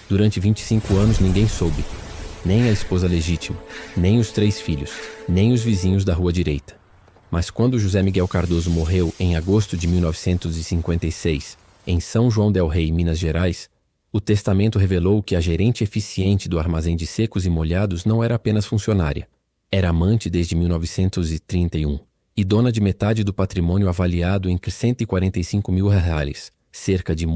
Durante 25 anos ninguém soube, nem a esposa legítima, nem os 3 filhos, nem os vizinhos da rua direita. Mas quando José Miguel Cardoso morreu em agosto de 1956, em São João del Rei, Minas Gerais, o testamento revelou que a gerente eficiente do armazém de secos e molhados não era apenas funcionária. Era amante desde 1931 e dona de metade do patrimônio avaliado em 145 mil reais, cerca de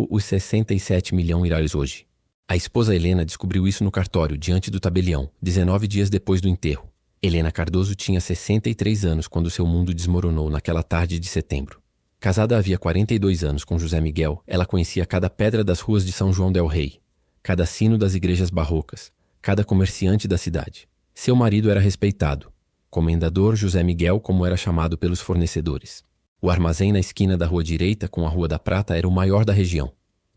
os 67 milhões hoje. A esposa Helena descobriu isso no cartório, diante do tabelião, 19 dias depois do enterro. Helena Cardoso tinha 63 anos quando seu mundo desmoronou naquela tarde de setembro. Casada havia 42 anos com José Miguel, ela conhecia cada pedra das ruas de São João del Rei, cada sino das igrejas barrocas, cada comerciante da cidade. Seu marido era respeitado, Comendador José Miguel, como era chamado pelos fornecedores. O armazém na esquina da rua direita com a Rua da Prata era o maior da região.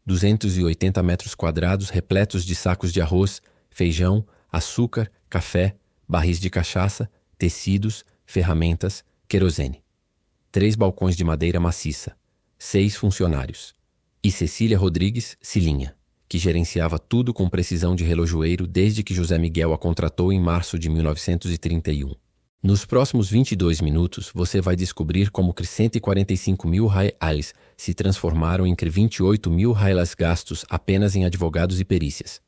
280 metros quadrados repletos de sacos de arroz, feijão, açúcar, café, barris de cachaça, tecidos, ferramentas, querosene. 3 balcões de madeira maciça, 6 funcionários. E Cecília Rodrigues, Cilinha, que gerenciava tudo com precisão de relojoeiro desde que José Miguel a contratou em março de 1931. Nos próximos 22 minutos, você vai descobrir como 145 mil reais se transformaram em 28 mil reais gastos apenas em advogados e perícias.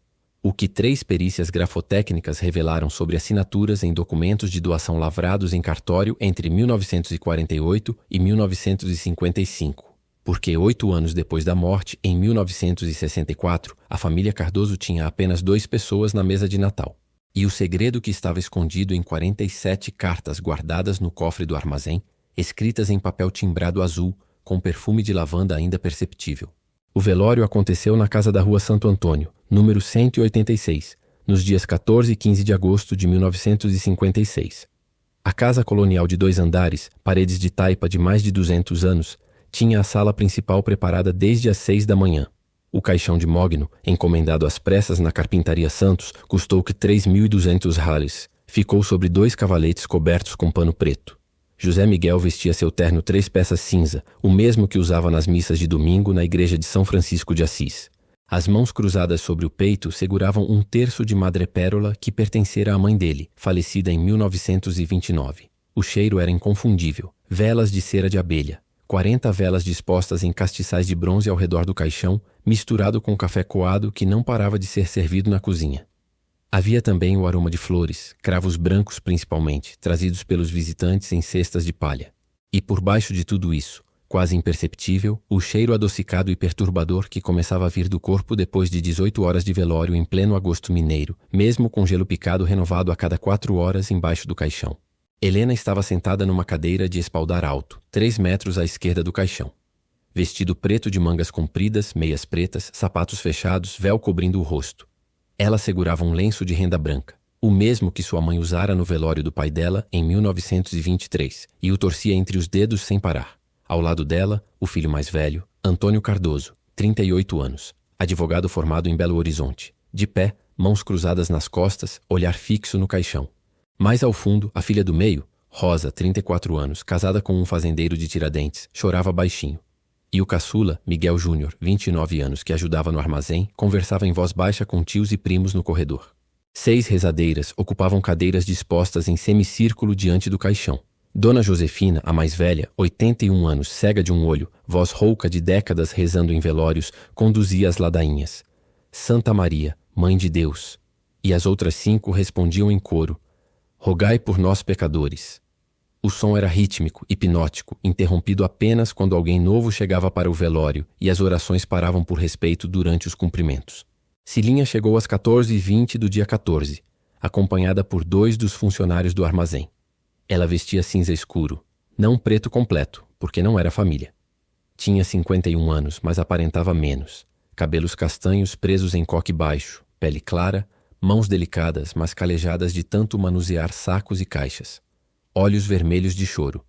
O que 3 perícias grafotécnicas revelaram sobre assinaturas em documentos de doação lavrados em cartório entre 1948 e 1955. Porque 8 anos depois da morte, em 1964, a família Cardoso tinha apenas 2 pessoas na mesa de Natal. E o segredo que estava escondido em 47 cartas guardadas no cofre do armazém, escritas em papel timbrado azul, com perfume de lavanda ainda perceptível. O velório aconteceu na casa da Rua Santo Antônio, número 186, nos dias 14 e 15 de agosto de 1956. A casa colonial de 2 andares, paredes de taipa de mais de 200 anos, tinha a sala principal preparada desde as 6 da manhã. O caixão de mogno, encomendado às pressas na Carpintaria Santos, custou que 3.200 reais. Ficou sobre 2 cavaletes cobertos com pano preto. José Miguel vestia seu terno 3 peças cinza, o mesmo que usava nas missas de domingo na igreja de São Francisco de Assis. As mãos cruzadas sobre o peito seguravam 1/3 de madrepérola que pertencera à mãe dele, falecida em 1929. O cheiro era inconfundível. Velas de cera de abelha. 40 velas dispostas em castiçais de bronze ao redor do caixão, misturado com café coado que não parava de ser servido na cozinha. Havia também o aroma de flores, cravos brancos principalmente, trazidos pelos visitantes em cestas de palha. E por baixo de tudo isso, quase imperceptível, o cheiro adocicado e perturbador que começava a vir do corpo depois de 18 horas de velório em pleno agosto mineiro, mesmo com gelo picado renovado a cada 4 horas embaixo do caixão. Helena estava sentada numa cadeira de espaldar alto, 3 metros à esquerda do caixão. Vestido preto de mangas compridas, meias pretas, sapatos fechados, véu cobrindo o rosto. Ela segurava um lenço de renda branca, o mesmo que sua mãe usara no velório do pai dela em 1923, e o torcia entre os dedos sem parar. Ao lado dela, o filho mais velho, Antônio Cardoso, 38 anos, advogado formado em Belo Horizonte, de pé, mãos cruzadas nas costas, olhar fixo no caixão. Mais ao fundo, a filha do meio, Rosa, 34 anos, casada com um fazendeiro de Tiradentes, chorava baixinho. E o caçula, Miguel Júnior, 29 anos, que ajudava no armazém, conversava em voz baixa com tios e primos no corredor. 6 rezadeiras ocupavam cadeiras dispostas em semicírculo diante do caixão. Dona Josefina, a mais velha, 81 anos, cega de um olho, voz rouca de décadas rezando em velórios, conduzia as ladainhas. Santa Maria, Mãe de Deus. E as outras 5 respondiam em coro: rogai por nós pecadores. O som era rítmico, hipnótico, interrompido apenas quando alguém novo chegava para o velório e as orações paravam por respeito durante os cumprimentos. Cilinha chegou às 14h20 do dia 14, acompanhada por 2 dos funcionários do armazém. Ela vestia cinza escuro, não preto completo, porque não era família. Tinha 51 anos, mas aparentava menos. Cabelos castanhos presos em coque baixo, pele clara, mãos delicadas, mas calejadas de tanto manusear sacos e caixas. Olhos vermelhos de choro.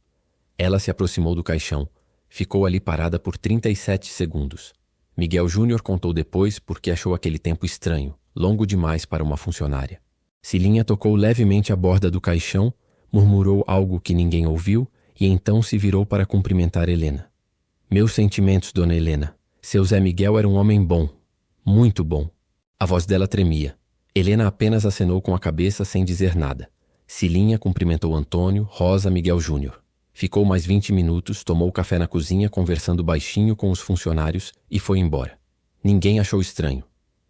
Ela se aproximou do caixão. Ficou ali parada por 37 segundos. Miguel Júnior contou depois porque achou aquele tempo estranho, longo demais para uma funcionária. Cilinha tocou levemente a borda do caixão, murmurou algo que ninguém ouviu e então se virou para cumprimentar Helena. Meus sentimentos, dona Helena. Seu Zé Miguel era um homem bom, muito bom. A voz dela tremia. Helena apenas acenou com a cabeça sem dizer nada. Cilinha cumprimentou Antônio, Rosa, Miguel Júnior. Ficou mais 20 minutos, tomou café na cozinha conversando baixinho com os funcionários e foi embora. Ninguém achou estranho.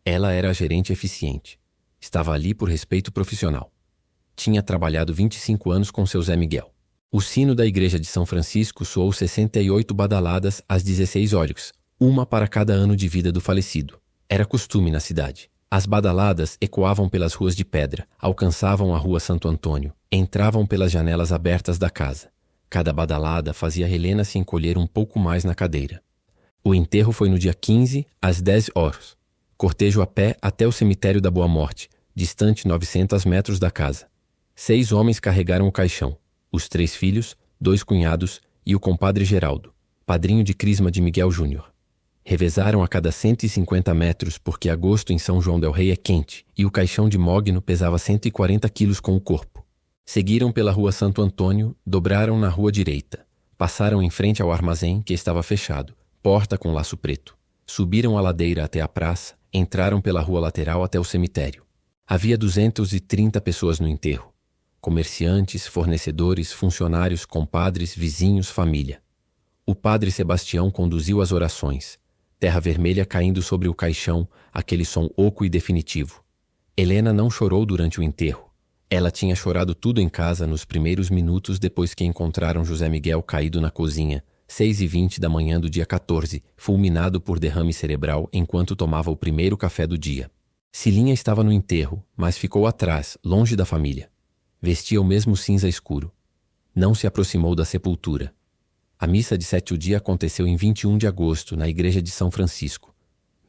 Ela era a gerente eficiente. Estava ali por respeito profissional. Tinha trabalhado 25 anos com seu Zé Miguel. O sino da igreja de São Francisco soou 68 badaladas às 16 horas, uma para cada ano de vida do falecido. Era costume na cidade. As badaladas ecoavam pelas ruas de pedra, alcançavam a rua Santo Antônio, entravam pelas janelas abertas da casa. Cada badalada fazia Helena se encolher um pouco mais na cadeira. O enterro foi no dia 15, às 10 horas. Cortejo a pé até o cemitério da Boa Morte, distante 900 metros da casa. 6 homens carregaram o caixão. Os 3 filhos, 2 cunhados e o compadre Geraldo, padrinho de crisma de Miguel Júnior. Revezaram a cada 150 metros porque agosto em São João del Rei é quente e o caixão de mogno pesava 140 quilos com o corpo. Seguiram pela rua Santo Antônio, dobraram na rua direita. Passaram em frente ao armazém que estava fechado, porta com laço preto. Subiram a ladeira até a praça, entraram pela rua lateral até o cemitério. Havia 230 pessoas no enterro. Comerciantes, fornecedores, funcionários, compadres, vizinhos, família. O padre Sebastião conduziu as orações. Terra vermelha caindo sobre o caixão, aquele som oco e definitivo. Helena não chorou durante o enterro. Ela tinha chorado tudo em casa nos primeiros minutos depois que encontraram José Miguel caído na cozinha, 6h20 da manhã do dia 14, fulminado por derrame cerebral enquanto tomava o primeiro café do dia. Cilinha estava no enterro, mas ficou atrás, longe da família. Vestia o mesmo cinza escuro. Não se aproximou da sepultura. A missa de sétimo dia aconteceu em 21 de agosto, na igreja de São Francisco.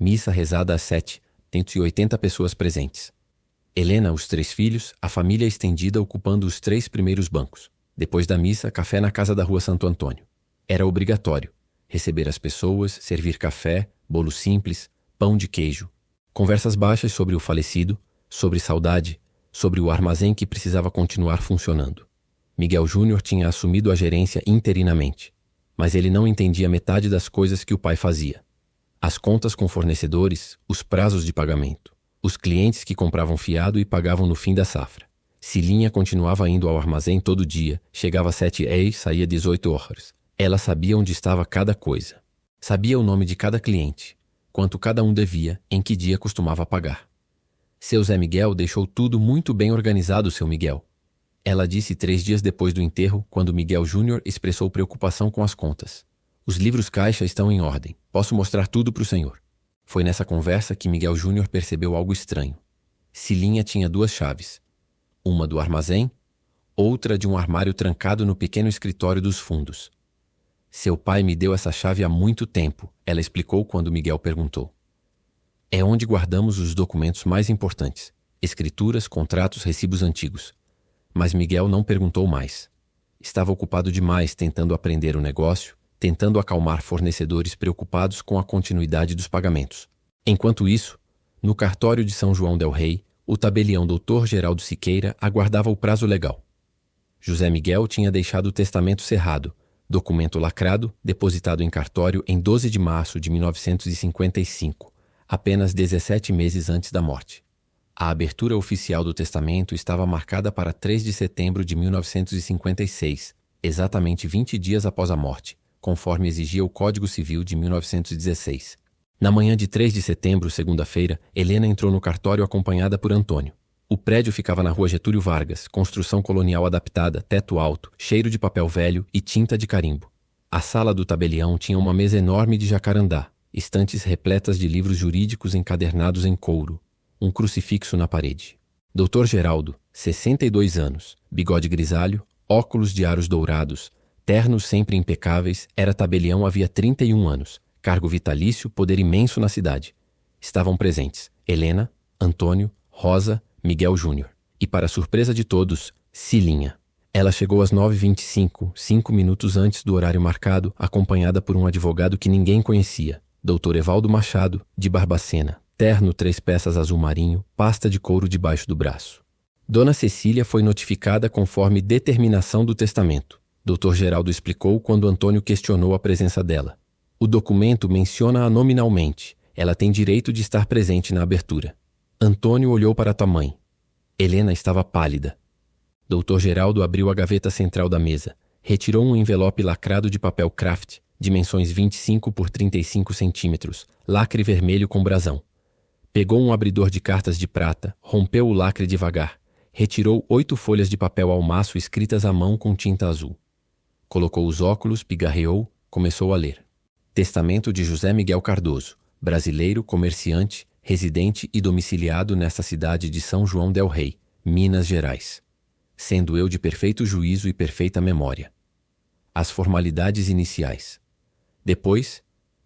Missa rezada às 7, 180 pessoas presentes. Helena, os 3 filhos, a família estendida ocupando os 3 primeiros bancos. Depois da missa, café na casa da rua Santo Antônio. Era obrigatório. Receber as pessoas, servir café, bolo simples, pão de queijo. Conversas baixas sobre o falecido, sobre saudade, sobre o armazém que precisava continuar funcionando. Miguel Júnior tinha assumido a gerência interinamente, mas ele não entendia metade das coisas que o pai fazia. As contas com fornecedores, os prazos de pagamento. Os clientes que compravam fiado e pagavam no fim da safra. Cilinha continuava indo ao armazém todo dia, chegava às 7h e saía 18 horas. Ela sabia onde estava cada coisa. Sabia o nome de cada cliente, quanto cada um devia, em que dia costumava pagar. Seu Zé Miguel deixou tudo muito bem organizado, seu Miguel. Ela disse 3 dias depois do enterro, quando Miguel Júnior expressou preocupação com as contas. Os livros caixa estão em ordem. Posso mostrar tudo para o senhor. Foi nessa conversa que Miguel Júnior percebeu algo estranho. Cilinha tinha 2 chaves. Uma do armazém, outra de um armário trancado no pequeno escritório dos fundos. Seu pai me deu essa chave há muito tempo, ela explicou quando Miguel perguntou. É onde guardamos os documentos mais importantes. Escrituras, contratos, recibos antigos. Mas Miguel não perguntou mais. Estava ocupado demais tentando aprender o negócio, tentando acalmar fornecedores preocupados com a continuidade dos pagamentos. Enquanto isso, no cartório de São João del Rei, o tabelião Dr. Geraldo Siqueira aguardava o prazo legal. José Miguel tinha deixado o testamento cerrado, documento lacrado, depositado em cartório em 12 de março de 1955, apenas 17 meses antes da morte. A abertura oficial do testamento estava marcada para 3 de setembro de 1956, exatamente 20 dias após a morte, conforme exigia o Código Civil de 1916. Na manhã de 3 de setembro, segunda-feira, Helena entrou no cartório acompanhada por Antônio. O prédio ficava na rua Getúlio Vargas, construção colonial adaptada, teto alto, cheiro de papel velho e tinta de carimbo. A sala do tabelião tinha uma mesa enorme de jacarandá, estantes repletas de livros jurídicos encadernados em couro, um crucifixo na parede. Dr. Geraldo, 62 anos, bigode grisalho, óculos de aros dourados, ternos sempre impecáveis, era tabelião havia 31 anos, cargo vitalício, poder imenso na cidade. Estavam presentes Helena, Antônio, Rosa, Miguel Júnior. E para surpresa de todos, Cilinha. Ela chegou às 9h25, 5 minutos antes do horário marcado, acompanhada por um advogado que ninguém conhecia, Dr. Evaldo Machado, de Barbacena, terno 3 peças azul marinho, pasta de couro debaixo do braço. Dona Cecília foi notificada conforme determinação do testamento. Dr. Geraldo explicou quando Antônio questionou a presença dela. O documento menciona-a nominalmente. Ela tem direito de estar presente na abertura. Antônio olhou para tua mãe. Helena estava pálida. Dr. Geraldo abriu a gaveta central da mesa, retirou um envelope lacrado de papel craft, dimensões 25 por 35 centímetros, lacre vermelho com brasão. Pegou um abridor de cartas de prata, rompeu o lacre devagar, retirou 8 folhas de papel ao maço escritas à mão com tinta azul. Colocou os óculos, pigarreou, começou a ler. Testamento de José Miguel Cardoso, brasileiro, comerciante, residente e domiciliado nesta cidade de São João del Rei, Minas Gerais. Sendo eu de perfeito juízo e perfeita memória. As formalidades iniciais. Depois,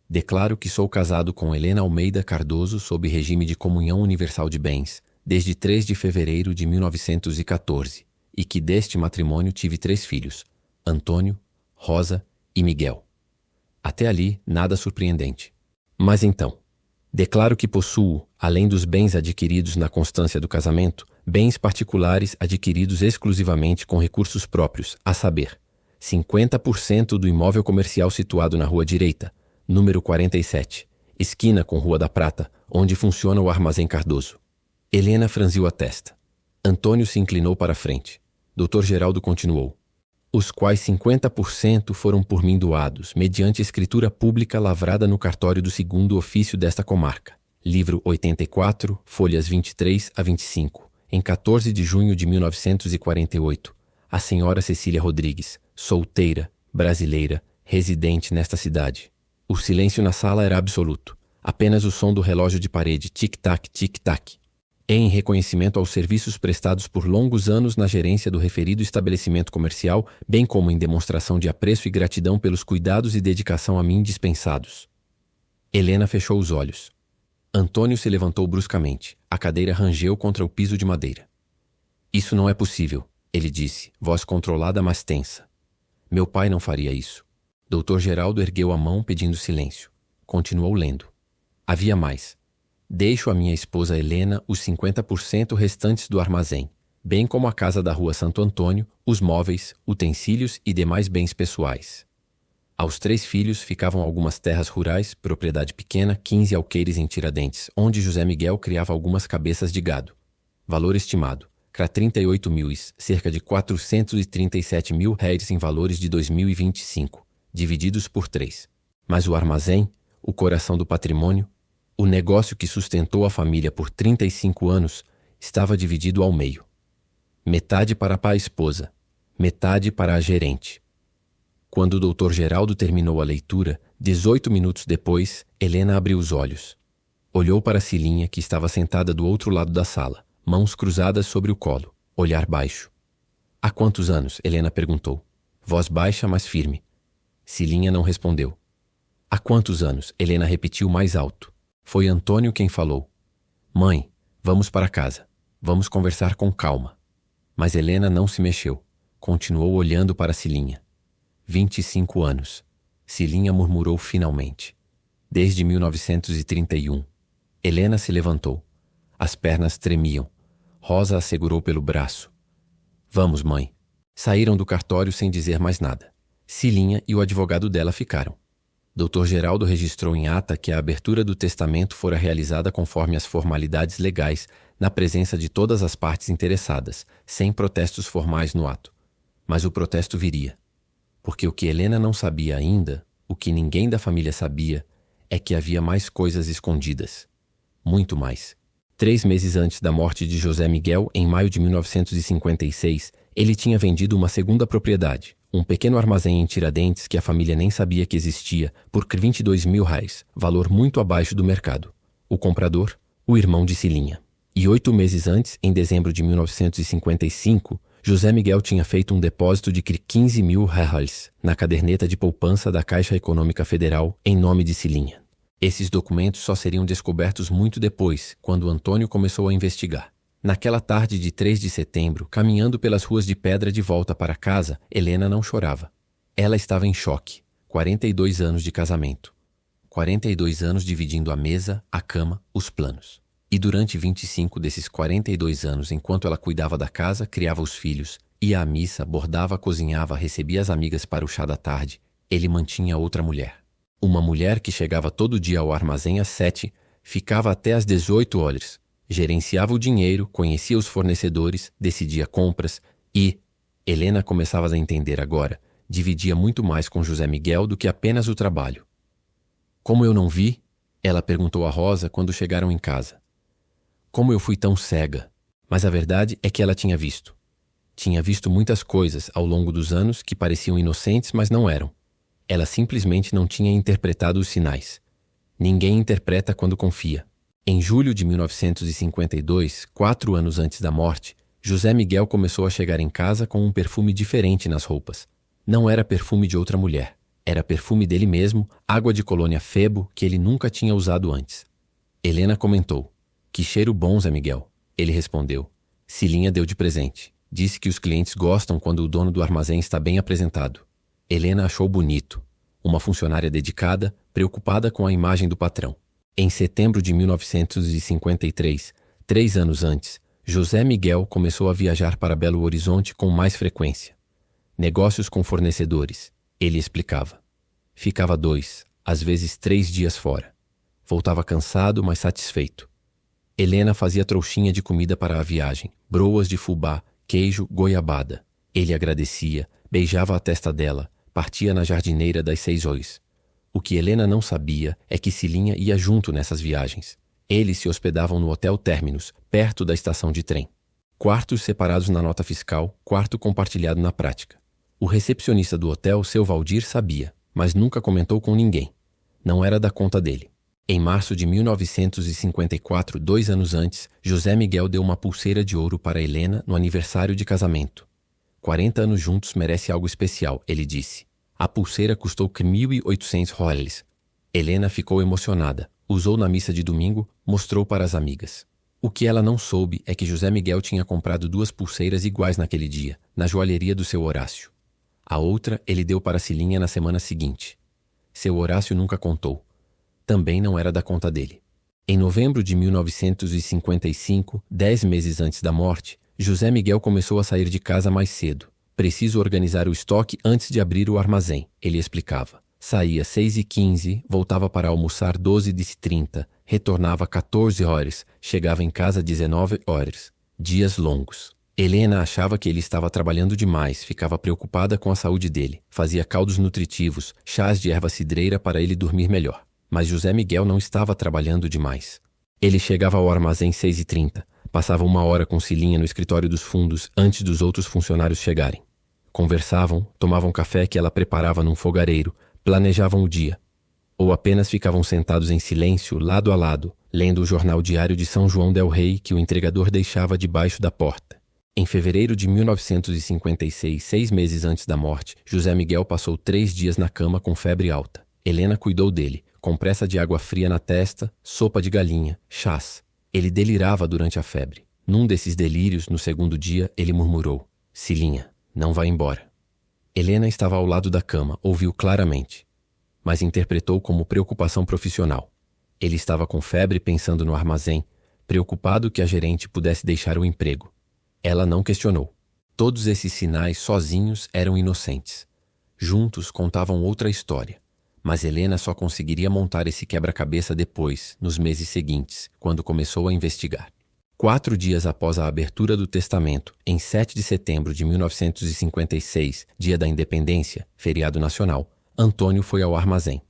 declaro que sou casado com Helena Almeida Cardoso sob regime de comunhão universal de bens, desde 3 de fevereiro de 1914, e que deste matrimônio tive 3 filhos, Antônio, Rosa e Miguel. Até ali, nada surpreendente. Mas então, declaro que possuo, além dos bens adquiridos na constância do casamento, bens particulares adquiridos exclusivamente com recursos próprios, a saber, 50% do imóvel comercial situado na Rua Direita, número 47, esquina com Rua da Prata, onde funciona o Armazém Cardoso. Helena franziu a testa. Antônio se inclinou para a frente. Dr. Geraldo continuou. Os quais 50% foram por mim doados, mediante escritura pública lavrada no cartório do 2º ofício desta comarca. Livro 84, folhas 23 a 25, em 14 de junho de 1948. A senhora Cecília Rodrigues, solteira, brasileira, residente nesta cidade. O silêncio na sala era absoluto. Apenas o som do relógio de parede, tic-tac, tic-tac. Em reconhecimento aos serviços prestados por longos anos na gerência do referido estabelecimento comercial, bem como em demonstração de apreço e gratidão pelos cuidados e dedicação a mim dispensados. Helena fechou os olhos. Antônio se levantou bruscamente. A cadeira rangeu contra o piso de madeira. Isso não é possível, ele disse, voz controlada mas tensa. Meu pai não faria isso. Dr. Geraldo ergueu a mão pedindo silêncio. Continuou lendo. Havia mais. Deixo à minha esposa Helena os 50% restantes do armazém, bem como a casa da Rua Santo Antônio, os móveis, utensílios e demais bens pessoais. Aos 3 filhos ficavam algumas terras rurais, propriedade pequena, 15 alqueires em Tiradentes, onde José Miguel criava algumas cabeças de gado. Valor estimado, CRA 38 mil, cerca de 437 mil réis em valores de 2025, divididos por 3. Mas o armazém, o coração do patrimônio, o negócio que sustentou a família por 35 anos, estava dividido ao meio. Metade para a esposa, metade para a gerente. Quando o Dr. Geraldo terminou a leitura, 18 minutos depois, Helena abriu os olhos. Olhou para Cilinha, que estava sentada do outro lado da sala, mãos cruzadas sobre o colo, olhar baixo. Há quantos anos? Helena perguntou. Voz baixa, mas firme. Cilinha não respondeu. Há quantos anos? Helena repetiu mais alto. Foi Antônio quem falou. Mãe, vamos para casa. Vamos conversar com calma. Mas Helena não se mexeu. Continuou olhando para Cilinha. 25 anos. Cilinha murmurou finalmente. Desde 1931. Helena se levantou. As pernas tremiam. Rosa a segurou pelo braço. Vamos, mãe. Saíram do cartório sem dizer mais nada. Cilinha e o advogado dela ficaram. Dr. Geraldo registrou em ata que a abertura do testamento fora realizada conforme as formalidades legais, na presença de todas as partes interessadas, sem protestos formais no ato. Mas o protesto viria. Porque o que Helena não sabia ainda, o que ninguém da família sabia, é que havia mais coisas escondidas. Muito mais. 3 meses antes da morte de José Miguel, em maio de 1956, ele tinha vendido uma segunda propriedade, um pequeno armazém em Tiradentes que a família nem sabia que existia, por 22 mil réis, valor muito abaixo do mercado. O comprador, o irmão de Cilinha. E 8 meses antes, em dezembro de 1955, José Miguel tinha feito um depósito de 15 mil réis na caderneta de poupança da Caixa Econômica Federal em nome de Cilinha. Esses documentos só seriam descobertos muito depois, quando Antônio começou a investigar. Naquela tarde de 3 de setembro, caminhando pelas ruas de pedra de volta para casa, Helena não chorava. Ela estava em choque. 42 anos de casamento. 42 anos dividindo a mesa, a cama, os planos. E durante 25 desses 42 anos, enquanto ela cuidava da casa, criava os filhos, ia à missa, bordava, cozinhava, recebia as amigas para o chá da tarde, ele mantinha outra mulher. Uma mulher que chegava todo dia ao armazém às 7, ficava até às 18 horas. Gerenciava o dinheiro, conhecia os fornecedores, decidia compras e, Helena começava a entender agora, dividia muito mais com José Miguel do que apenas o trabalho. Como eu não vi? Ela perguntou a Rosa quando chegaram em casa. Como eu fui tão cega? Mas a verdade é que ela tinha visto. Tinha visto muitas coisas ao longo dos anos que pareciam inocentes, mas não eram. Ela simplesmente não tinha interpretado os sinais. Ninguém interpreta quando confia. Em julho de 1952, 4 anos antes da morte, José Miguel começou a chegar em casa com um perfume diferente nas roupas. Não era perfume de outra mulher. Era perfume dele mesmo, água de colônia Febo, que ele nunca tinha usado antes. Helena comentou. Que cheiro bom, Zé Miguel. Ele respondeu. Cilinha deu de presente. Disse que os clientes gostam quando o dono do armazém está bem apresentado. Helena achou bonito. Uma funcionária dedicada, preocupada com a imagem do patrão. Em setembro de 1953, 3 anos antes, José Miguel começou a viajar para Belo Horizonte com mais frequência. Negócios com fornecedores, ele explicava. Ficava 2, às vezes 3 dias fora. Voltava cansado, mas satisfeito. Helena fazia trouxinha de comida para a viagem, broas de fubá, queijo, goiabada. Ele agradecia, beijava a testa dela, partia na jardineira das 6 horas. O que Helena não sabia é que Cilinha ia junto nessas viagens. Eles se hospedavam no Hotel Términos, perto da estação de trem. Quartos separados na nota fiscal, quarto compartilhado na prática. O recepcionista do hotel, seu Valdir, sabia, mas nunca comentou com ninguém. Não era da conta dele. Em março de 1954, 2 anos antes, José Miguel deu uma pulseira de ouro para Helena no aniversário de casamento. 40 anos juntos merece algo especial, ele disse. A pulseira custou 1.800 reais. Helena ficou emocionada, usou na missa de domingo, mostrou para as amigas. O que ela não soube é que José Miguel tinha comprado 2 pulseiras iguais naquele dia, na joalheria do seu Horácio. A outra ele deu para Cilinha na semana seguinte. Seu Horácio nunca contou. Também não era da conta dele. Em novembro de 1955, 10 meses antes da morte, José Miguel começou a sair de casa mais cedo. Preciso organizar o estoque antes de abrir o armazém, ele explicava. Saía 6h15, voltava para almoçar 12h30, retornava 14 horas, chegava em casa 19 horas. Dias longos. Helena achava que ele estava trabalhando demais, ficava preocupada com a saúde dele, fazia caldos nutritivos, chás de erva cidreira para ele dormir melhor. Mas José Miguel não estava trabalhando demais. Ele chegava ao armazém 6h30, passava 1 hora com Cilinha no escritório dos fundos antes dos outros funcionários chegarem. Conversavam, tomavam café que ela preparava num fogareiro, planejavam o dia. Ou apenas ficavam sentados em silêncio, lado a lado, lendo o jornal diário de São João del Rei que o entregador deixava debaixo da porta. Em fevereiro de 1956, 6 meses antes da morte, José Miguel passou 3 dias na cama com febre alta. Helena cuidou dele, compressa de água fria na testa, sopa de galinha, chás. Ele delirava durante a febre. Num desses delírios, no segundo dia, ele murmurou: Cilinha, não vá embora. Helena estava ao lado da cama, ouviu claramente, mas interpretou como preocupação profissional. Ele estava com febre pensando no armazém, preocupado que a gerente pudesse deixar o emprego. Ela não questionou. Todos esses sinais sozinhos eram inocentes. Juntos contavam outra história. Mas Helena só conseguiria montar esse quebra-cabeça depois, nos meses seguintes, quando começou a investigar. 4 dias após a abertura do testamento, em 7 de setembro de 1956, dia da Independência, feriado nacional, Antônio foi ao armazém.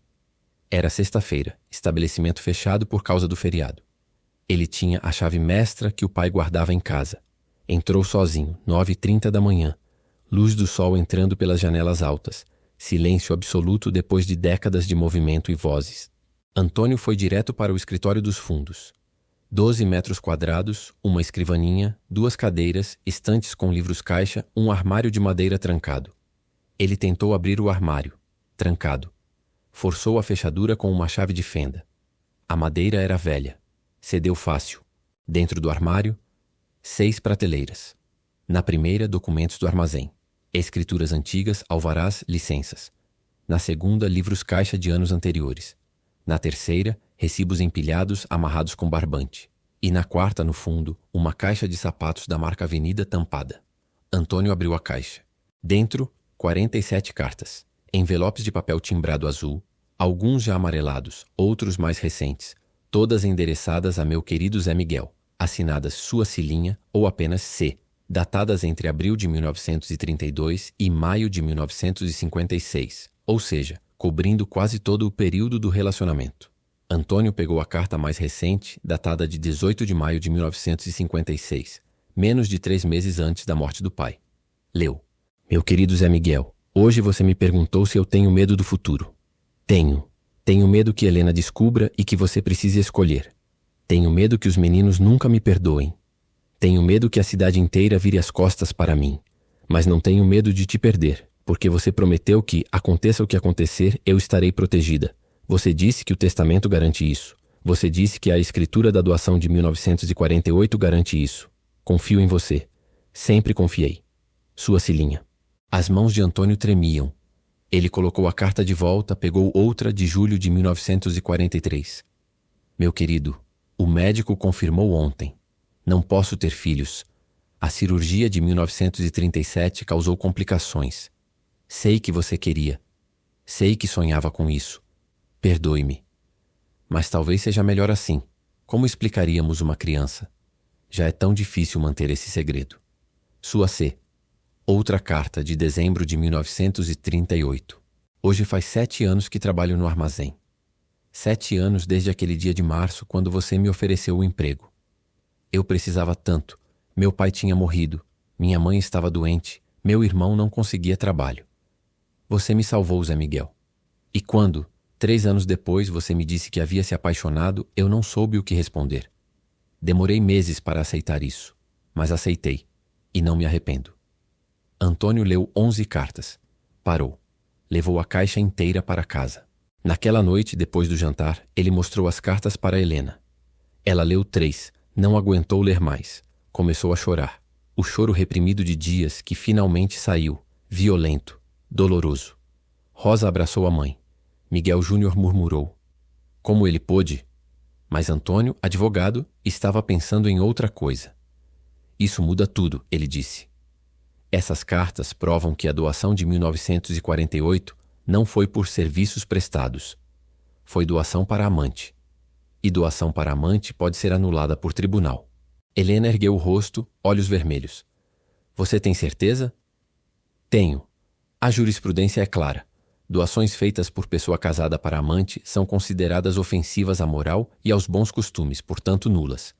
Era sexta-feira, estabelecimento fechado por causa do feriado. Ele tinha a chave mestra que o pai guardava em casa. Entrou sozinho, 9h30 da manhã, luz do sol entrando pelas janelas altas, silêncio absoluto depois de décadas de movimento e vozes. Antônio foi direto para o escritório dos fundos. 12 metros quadrados, uma escrivaninha, 2 cadeiras, estantes com livros-caixa, um armário de madeira trancado. Ele tentou abrir o armário, trancado. Forçou a fechadura com uma chave de fenda. A madeira era velha. Cedeu fácil. Dentro do armário, 6 prateleiras. Na primeira, documentos do armazém. Escrituras antigas, alvarás, licenças. Na segunda, livros-caixa de anos anteriores. Na terceira, recibos empilhados, amarrados com barbante. E na quarta, no fundo, uma caixa de sapatos da marca Avenida tampada. Antônio abriu a caixa. Dentro, 47 cartas. Envelopes de papel timbrado azul, alguns já amarelados, outros mais recentes, todas endereçadas a meu querido Zé Miguel. assinadas Sua Cilinha ou apenas C, datadas entre abril de 1932 e maio de 1956, ou seja, cobrindo quase todo o período do relacionamento. Antônio pegou a carta mais recente, datada de 18 de maio de 1956, menos de 3 meses antes da morte do pai. Leu: Meu querido Zé Miguel, hoje você me perguntou se eu tenho medo do futuro. Tenho. Tenho medo que Helena descubra e que você precise escolher. Tenho medo que os meninos nunca me perdoem. Tenho medo que a cidade inteira vire as costas para mim. Mas não tenho medo de te perder, porque você prometeu que, aconteça o que acontecer, eu estarei protegida. Você disse que o testamento garante isso. Você disse que a escritura da doação de 1948 garante isso. Confio em você. Sempre confiei. Sua Cilinha. As mãos de Antônio tremiam. Ele colocou a carta de volta, pegou outra de julho de 1943. Meu querido, o médico confirmou ontem. Não posso ter filhos. A cirurgia de 1937 causou complicações. Sei que você queria. Sei que sonhava com isso. Perdoe-me. Mas talvez seja melhor assim. Como explicaríamos uma criança? Já é tão difícil manter esse segredo. Sua C. Outra carta de dezembro de 1938. Hoje faz 7 anos que trabalho no armazém. 7 anos desde aquele dia de março, quando você me ofereceu o emprego. Eu precisava tanto. Meu pai tinha morrido. Minha mãe estava doente. Meu irmão não conseguia trabalho. Você me salvou, Zé Miguel. E quando, 3 anos depois, você me disse que havia se apaixonado, eu não soube o que responder. Demorei meses para aceitar isso, mas aceitei, e não me arrependo. Antônio leu 11 cartas. Parou. Levou a caixa inteira para casa. Naquela noite, depois do jantar, ele mostrou as cartas para Helena. Ela leu 3, não aguentou ler mais. Começou a chorar. O choro reprimido de dias que finalmente saiu, violento, doloroso. Rosa abraçou a mãe. Miguel Júnior murmurou: Como ele pôde? Mas Antônio, advogado, estava pensando em outra coisa. Isso muda tudo, ele disse. Essas cartas provam que a doação de 1948 não foi por serviços prestados. Foi doação para amante. E doação para amante pode ser anulada por tribunal. Helena ergueu o rosto, olhos vermelhos. Você tem certeza? Tenho. A jurisprudência é clara. Doações feitas por pessoa casada para amante são consideradas ofensivas à moral e aos bons costumes, portanto nulas.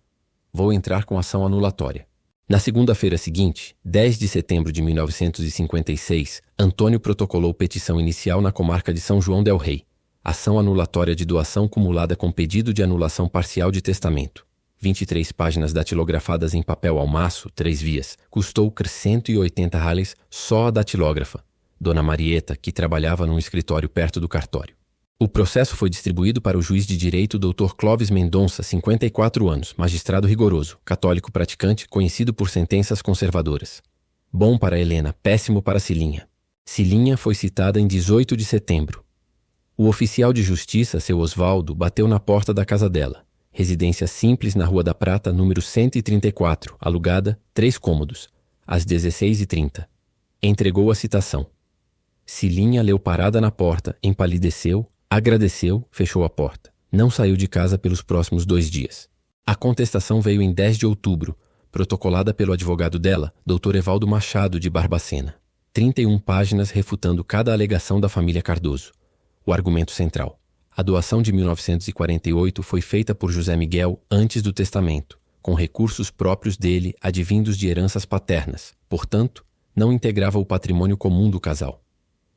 Vou entrar com ação anulatória. Na segunda-feira seguinte, 10 de setembro de 1956, Antônio protocolou petição inicial na comarca de São João del Rei. Ação anulatória de doação cumulada com pedido de anulação parcial de testamento. 23 páginas datilografadas em papel ao maço, 3 vias. Custou 180 reais só a datilógrafa. Dona Marieta, que trabalhava num escritório perto do cartório. O processo foi distribuído para o juiz de direito Dr. Clóvis Mendonça, 54 anos, magistrado rigoroso, católico praticante, conhecido por sentenças conservadoras. Bom para Helena, péssimo para Cilinha. Cilinha foi citada em 18 de setembro. O oficial de justiça, seu Osvaldo, bateu na porta da casa dela. Residência simples na Rua da Prata, número 134, alugada, 3 cômodos, às 16h30. Entregou a citação. Cilinha leu parada na porta, empalideceu, agradeceu, fechou a porta. Não saiu de casa pelos próximos 2 dias. A contestação veio em 10 de outubro, protocolada pelo advogado dela, Dr. Evaldo Machado de Barbacena. 31 páginas refutando cada alegação da família Cardoso. O argumento central. A doação de 1948 foi feita por José Miguel antes do testamento, com recursos próprios dele advindos de heranças paternas. Portanto, não integrava o patrimônio comum do casal.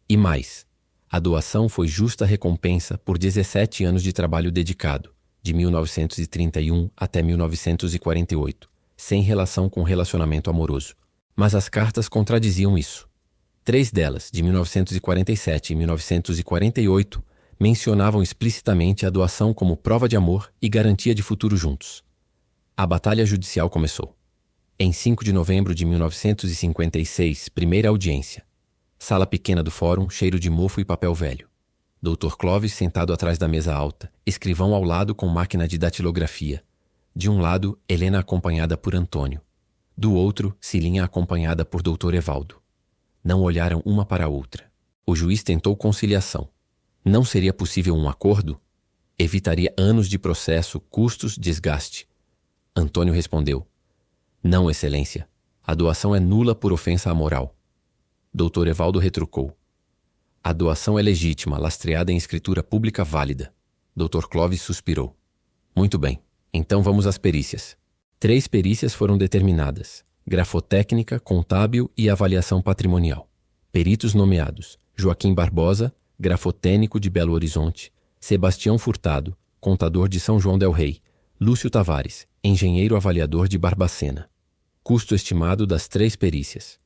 E mais, a doação foi justa recompensa por 17 anos de trabalho dedicado, de 1931 até 1948, sem relação com relacionamento amoroso. Mas as cartas contradiziam isso. 3 delas, de 1947 e 1948, mencionavam explicitamente a doação como prova de amor e garantia de futuro juntos. A batalha judicial começou. Em 5 de novembro de 1956, primeira audiência. Sala pequena do fórum, cheiro de mofo e papel velho. Dr. Clóvis sentado atrás da mesa alta, escrivão ao lado com máquina de datilografia. De um lado, Helena acompanhada por Antônio. Do outro, Cilinha acompanhada por Dr. Evaldo. Não olharam uma para a outra. O juiz tentou conciliação. Não seria possível um acordo? Evitaria anos de processo, custos, desgaste. Antônio respondeu: Não, Excelência. A doação é nula por ofensa à moral. Dr. Evaldo retrucou: A doação é legítima, lastreada em escritura pública válida. Dr. Clóvis suspirou. Muito bem, então vamos às perícias. 3 perícias foram determinadas: grafotécnica, contábil e avaliação patrimonial. Peritos nomeados: Joaquim Barbosa, grafotêcnico de Belo Horizonte; Sebastião Furtado, contador de São João del Rei; Lúcio Tavares, engenheiro avaliador de Barbacena. Custo estimado das 3 perícias: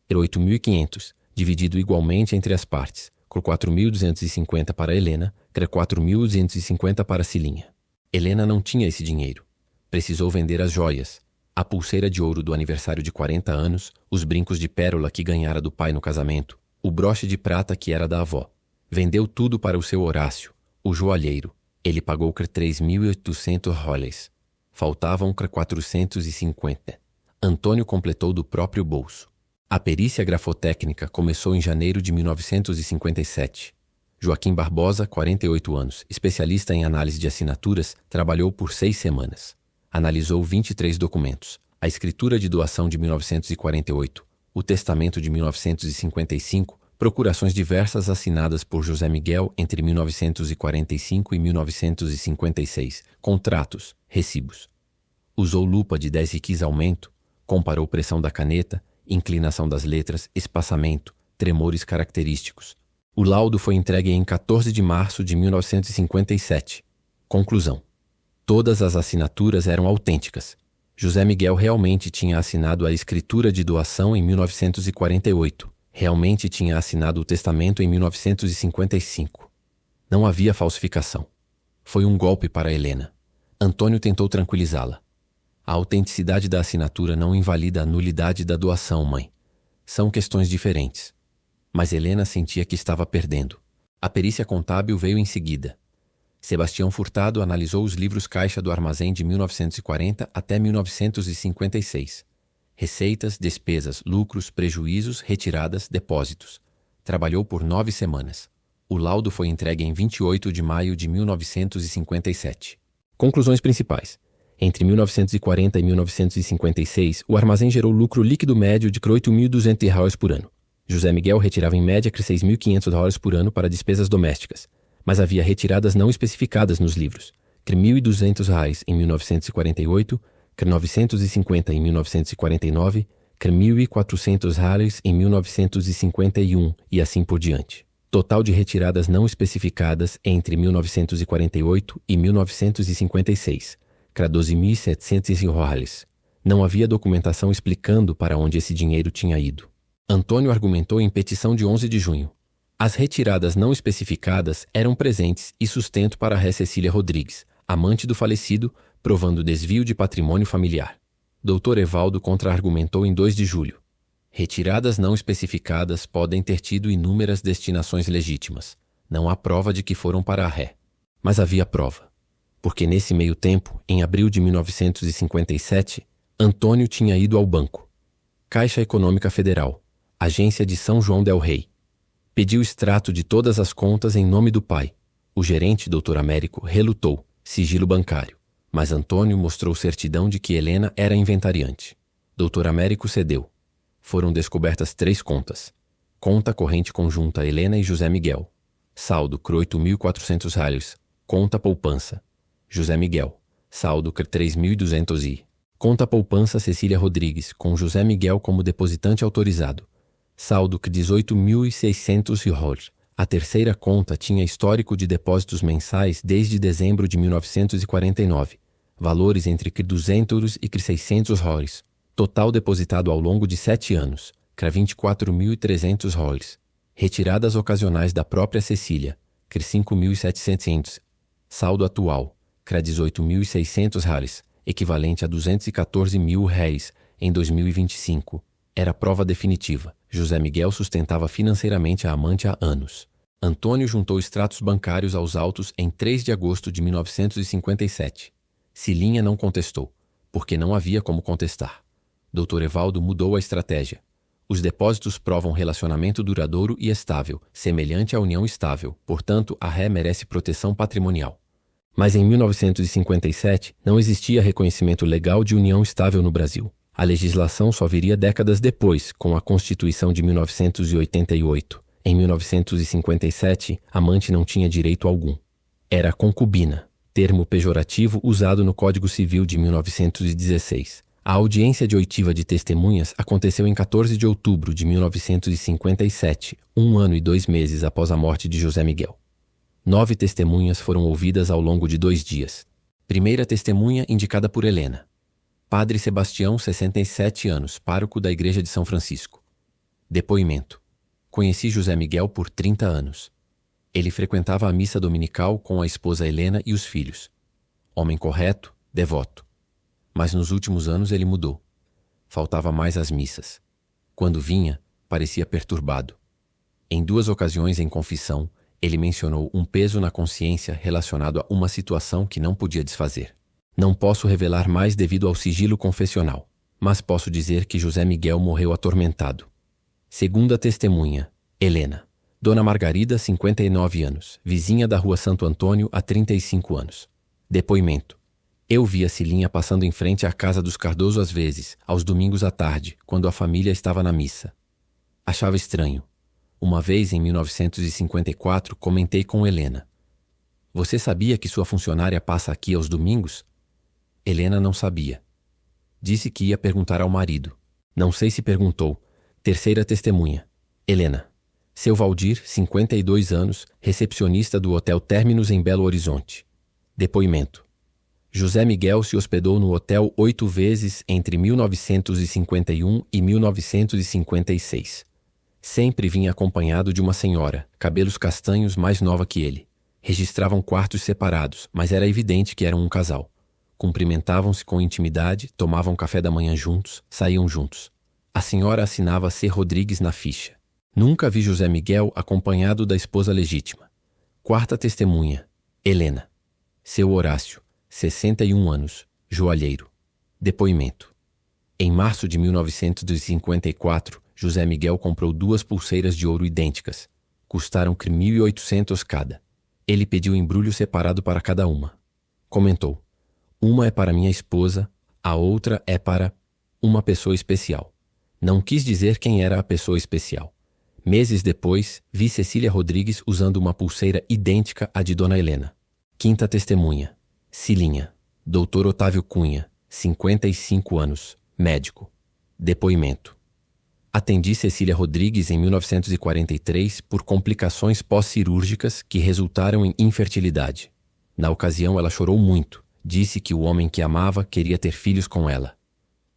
R$ 8.500, dividido igualmente entre as partes, por 4.250 para Helena, 4.250 para Cilinha. Helena não tinha esse dinheiro. Precisou vender as joias, a pulseira de ouro do aniversário de 40 anos, os brincos de pérola que ganhara do pai no casamento, o broche de prata que era da avó. Vendeu tudo para o seu Horácio, o joalheiro. Ele pagou 3.800 roles. Faltavam 450. Antônio completou do próprio bolso. A perícia grafotécnica começou em janeiro de 1957. Joaquim Barbosa, 48 anos, especialista em análise de assinaturas, trabalhou por 6 semanas. Analisou 23 documentos: a escritura de doação de 1948, o testamento de 1955, procurações diversas assinadas por José Miguel entre 1945 e 1956, contratos, recibos. Usou lupa de 10 e quis aumento, comparou pressão da caneta, inclinação das letras, espaçamento, tremores característicos. O laudo foi entregue em 14 de março de 1957. Conclusão: todas as assinaturas eram autênticas. José Miguel realmente tinha assinado a escritura de doação em 1948. Realmente tinha assinado o testamento em 1955. Não havia falsificação. Foi um golpe para Helena. Antônio tentou tranquilizá-la. A autenticidade da assinatura não invalida a nulidade da doação, mãe. São questões diferentes. Mas Helena sentia que estava perdendo. A perícia contábil veio em seguida. Sebastião Furtado analisou os livros caixa do armazém de 1940 até 1956. Receitas, despesas, lucros, prejuízos, retiradas, depósitos. Trabalhou por 9 semanas. O laudo foi entregue em 28 de maio de 1957. Conclusões principais. Entre 1940 e 1956, o armazém gerou lucro líquido médio de $8.200 por ano. José Miguel retirava em média $6.500 por ano para despesas domésticas, mas havia retiradas não especificadas nos livros: R$1.200 em 1948, R$950 em 1949, R$1.400 em 1951 e assim por diante. Total de retiradas não especificadas entre 1948 e 1956, R$12.700. Não havia documentação explicando para onde esse dinheiro tinha ido. Antônio argumentou em petição de 11 de junho. As retiradas não especificadas eram presentes e sustento para a ré Cecília Rodrigues, amante do falecido, provando desvio de patrimônio familiar. Dr. Evaldo contra-argumentou em 2 de julho. Retiradas não especificadas podem ter tido inúmeras destinações legítimas. Não há prova de que foram para a ré. Mas havia prova. Porque nesse meio tempo, em abril de 1957, Antônio tinha ido ao banco. Caixa Econômica Federal, agência de São João del Rei. Pediu extrato de todas as contas em nome do pai. O gerente, Dr. Américo, relutou, sigilo bancário. Mas Antônio mostrou certidão de que Helena era inventariante. Dr. Américo cedeu. Foram descobertas 3 contas. Conta corrente conjunta Helena e José Miguel. Saldo R$8.400. Conta poupança José Miguel. Saldo R$3.200. Conta poupança Cecília Rodrigues, com José Miguel como depositante autorizado. Saldo R$18.600. A terceira conta tinha histórico de depósitos mensais desde dezembro de 1949. Valores entre R$200 e R$600. Total depositado ao longo de 7 anos, R$24.300. Retiradas ocasionais da própria Cecília, R$5.700. Saldo atual, R$18.600, equivalente a R$214.000 em 2025. Era prova definitiva. José Miguel sustentava financeiramente a amante há anos. Antônio juntou extratos bancários aos autos em 3 de agosto de 1957. Cilinha não contestou, porque não havia como contestar. Dr. Evaldo mudou a estratégia. Os depósitos provam relacionamento duradouro e estável, semelhante à união estável, portanto, a ré merece proteção patrimonial. Mas em 1957 não existia reconhecimento legal de união estável no Brasil. A legislação só viria décadas depois, com a Constituição de 1988. Em 1957, amante não tinha direito algum. Era concubina, termo pejorativo usado no Código Civil de 1916. A audiência de oitiva de testemunhas aconteceu em 14 de outubro de 1957, 1 ano e 2 meses após a morte de José Miguel. 9 testemunhas foram ouvidas ao longo de 2 dias. Primeira testemunha indicada por Helena. Padre Sebastião, 67 anos, pároco da Igreja de São Francisco. Depoimento. Conheci José Miguel por 30 anos. Ele frequentava a missa dominical com a esposa Helena e os filhos. Homem correto, devoto. Mas nos últimos anos ele mudou. Faltava mais às missas. Quando vinha, parecia perturbado. Em 2 ocasiões em confissão, ele mencionou um peso na consciência relacionado a uma situação que não podia desfazer. Não posso revelar mais devido ao sigilo confessional, mas posso dizer que José Miguel morreu atormentado. Segunda testemunha, Helena. Dona Margarida, 59 anos, vizinha da Rua Santo Antônio há 35 anos. Depoimento. Eu vi a Cilinha passando em frente à casa dos Cardoso às vezes, aos domingos à tarde, quando a família estava na missa. Achava estranho. Uma vez, em 1954, comentei com Helena. Você sabia que sua funcionária passa aqui aos domingos? Helena não sabia. Disse que ia perguntar ao marido. Não sei se perguntou. Terceira testemunha. Helena. Seu Valdir, 52 anos, recepcionista do Hotel Términos em Belo Horizonte. Depoimento. José Miguel se hospedou no hotel 8 vezes entre 1951 e 1956. Sempre vinha acompanhado de uma senhora, cabelos castanhos, mais nova que ele. Registravam quartos separados, mas era evidente que eram um casal. Cumprimentavam-se com intimidade, tomavam café da manhã juntos, saíam juntos. A senhora assinava C. Rodrigues na ficha. Nunca vi José Miguel acompanhado da esposa legítima. Quarta testemunha, Helena. Seu Horácio, 61 anos, joalheiro. Depoimento. Em março de 1954, José Miguel comprou 2 pulseiras de ouro idênticas. Custaram 1.800 cada. Ele pediu embrulho separado para cada uma. Comentou. Uma é para minha esposa, a outra é para uma pessoa especial. Não quis dizer quem era a pessoa especial. Meses depois, vi Cecília Rodrigues usando uma pulseira idêntica à de Dona Helena. Quinta testemunha. Cilinha. Dr. Otávio Cunha, 55 anos, médico. Depoimento. Atendi Cecília Rodrigues em 1943 por complicações pós-cirúrgicas que resultaram em infertilidade. Na ocasião, ela chorou muito. Disse que o homem que amava queria ter filhos com ela.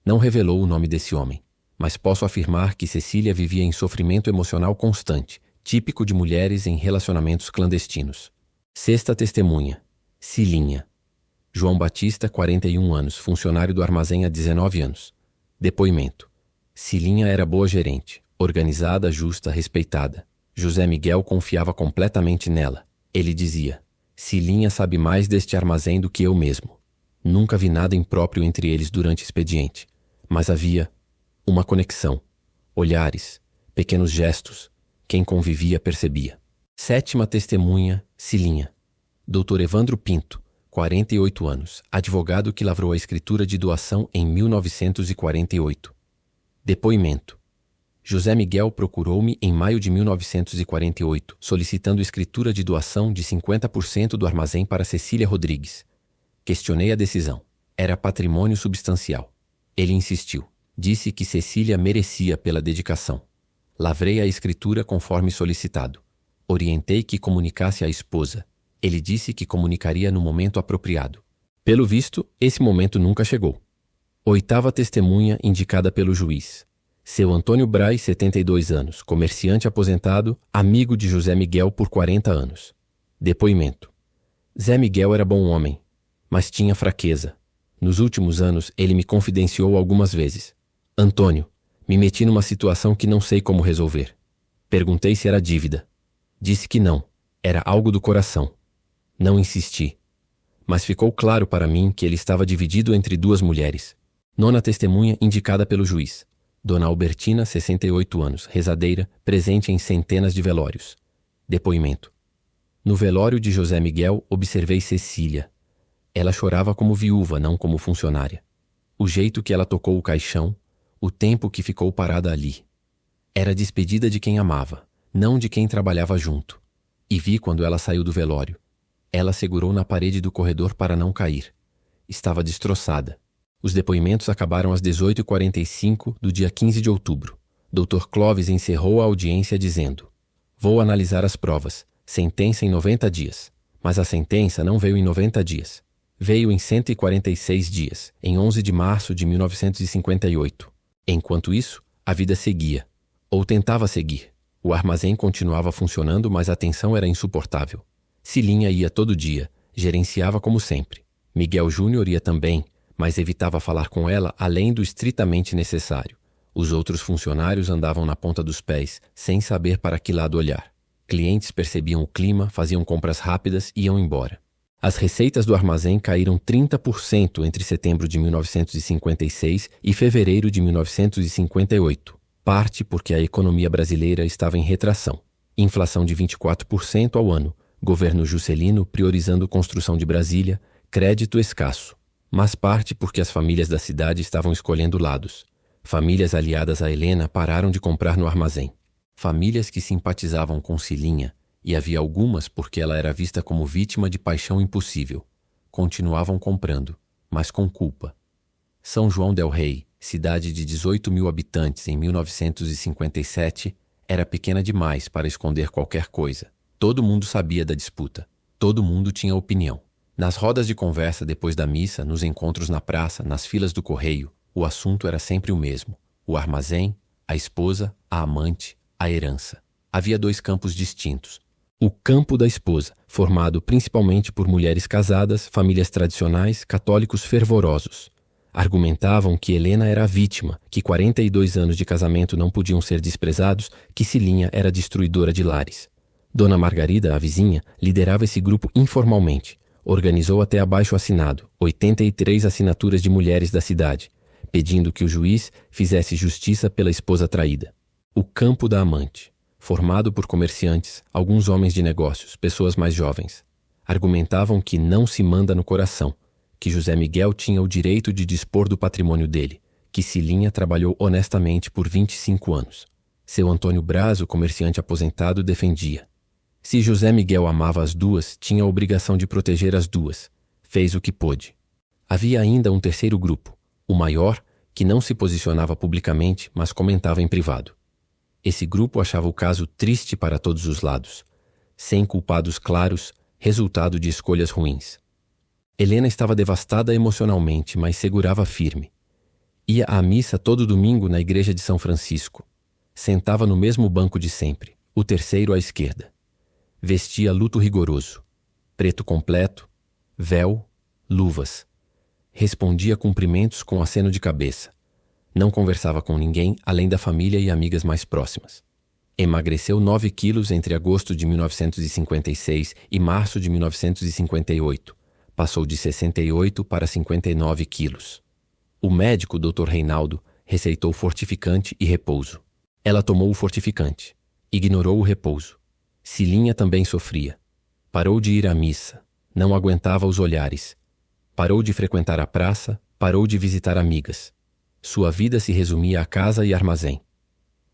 Não revelou o nome desse homem, mas posso afirmar que Cecília vivia em sofrimento emocional constante, típico de mulheres em relacionamentos clandestinos. Sexta testemunha. Cilinha. João Batista, 41 anos, funcionário do armazém há 19 anos. Depoimento. Cilinha era boa gerente, organizada, justa, respeitada. José Miguel confiava completamente nela. Ele dizia: Cilinha sabe mais deste armazém do que eu mesmo. Nunca vi nada impróprio entre eles durante o expediente, mas havia uma conexão, olhares, pequenos gestos. Quem convivia percebia. Sétima testemunha, Cilinha. Dr. Evandro Pinto, 48 anos, advogado que lavrou a escritura de doação em 1948. Depoimento. José Miguel procurou-me em maio de 1948, solicitando escritura de doação de 50% do armazém para Cecília Rodrigues. Questionei a decisão. Era patrimônio substancial. Ele insistiu. Disse que Cecília merecia pela dedicação. Lavrei a escritura conforme solicitado. Orientei que comunicasse à esposa. Ele disse que comunicaria no momento apropriado. Pelo visto, esse momento nunca chegou. Oitava testemunha indicada pelo juiz. Seu Antônio Braz, 72 anos, comerciante aposentado, amigo de José Miguel por 40 anos. Depoimento. Zé Miguel era bom homem, mas tinha fraqueza. Nos últimos anos, ele me confidenciou algumas vezes. Antônio, me meti numa situação que não sei como resolver. Perguntei se era dívida. Disse que não, era algo do coração. Não insisti. Mas ficou claro para mim que ele estava dividido entre 2 mulheres. Nona testemunha indicada pelo juiz. Dona Albertina, 68 anos, rezadeira, presente em centenas de velórios. Depoimento. No velório de José Miguel, observei Cecília. Ela chorava como viúva, não como funcionária. O jeito que ela tocou o caixão, o tempo que ficou parada ali. Era despedida de quem amava, não de quem trabalhava junto. E vi quando ela saiu do velório. Ela segurou na parede do corredor para não cair. Estava destroçada. Os depoimentos acabaram às 18h45 do dia 15 de outubro. Dr. Clóvis encerrou a audiência dizendo: "Vou analisar as provas. Sentença em 90 dias. Mas a sentença não veio em 90 dias. Veio em 146 dias, em 11 de março de 1958. Enquanto isso, a vida seguia. Ou tentava seguir. O armazém continuava funcionando, mas a tensão era insuportável. Cilinha ia todo dia, gerenciava como sempre. Miguel Júnior ia também, mas evitava falar com ela além do estritamente necessário. Os outros funcionários andavam na ponta dos pés, sem saber para que lado olhar. Clientes percebiam o clima, faziam compras rápidas e iam embora. As receitas do armazém caíram 30% entre setembro de 1956 e fevereiro de 1958, parte porque a economia brasileira estava em retração. Inflação de 24% ao ano, governo Juscelino priorizando construção de Brasília, crédito escasso. Mas parte porque as famílias da cidade estavam escolhendo lados. Famílias aliadas a Helena pararam de comprar no armazém. Famílias que simpatizavam com Cilinha, e havia algumas porque ela era vista como vítima de paixão impossível, continuavam comprando, mas com culpa. São João del Rei, cidade de 18 mil habitantes em 1957, era pequena demais para esconder qualquer coisa. Todo mundo sabia da disputa. Todo mundo tinha opinião. Nas rodas de conversa depois da missa, nos encontros na praça, nas filas do correio, o assunto era sempre o mesmo. O armazém, a esposa, a amante, a herança. Havia dois campos distintos. O campo da esposa, formado principalmente por mulheres casadas, famílias tradicionais, católicos fervorosos. Argumentavam que Helena era a vítima, que 42 anos de casamento não podiam ser desprezados, que Cilinha era destruidora de lares. Dona Margarida, a vizinha, liderava esse grupo informalmente. Organizou até abaixo-assinado, 83 assinaturas de mulheres da cidade, pedindo que o juiz fizesse justiça pela esposa traída. O campo da amante, formado por comerciantes, alguns homens de negócios, pessoas mais jovens. Argumentavam que não se manda no coração, que José Miguel tinha o direito de dispor do patrimônio dele, que Cilinha trabalhou honestamente por 25 anos. Seu Antônio Braz, o comerciante aposentado, defendia. Se José Miguel amava as duas, tinha a obrigação de proteger as duas. Fez o que pôde. Havia ainda um terceiro grupo, o maior, que não se posicionava publicamente, mas comentava em privado. Esse grupo achava o caso triste para todos os lados, sem culpados claros, resultado de escolhas ruins. Helena estava devastada emocionalmente, mas segurava firme. Ia à missa todo domingo na igreja de São Francisco. Sentava no mesmo banco de sempre, o terceiro à esquerda. Vestia luto rigoroso, preto completo, véu, luvas. Respondia cumprimentos com aceno de cabeça. Não conversava com ninguém além da família e amigas mais próximas. Emagreceu 9 quilos entre agosto de 1956 e março de 1958. Passou de 68 para 59 quilos. O médico, Dr. Reinaldo, receitou fortificante e repouso. Ela tomou o fortificante. Ignorou o repouso. Cilinha também sofria. Parou de ir à missa. Não aguentava os olhares. Parou de frequentar a praça. Parou de visitar amigas. Sua vida se resumia a casa e armazém.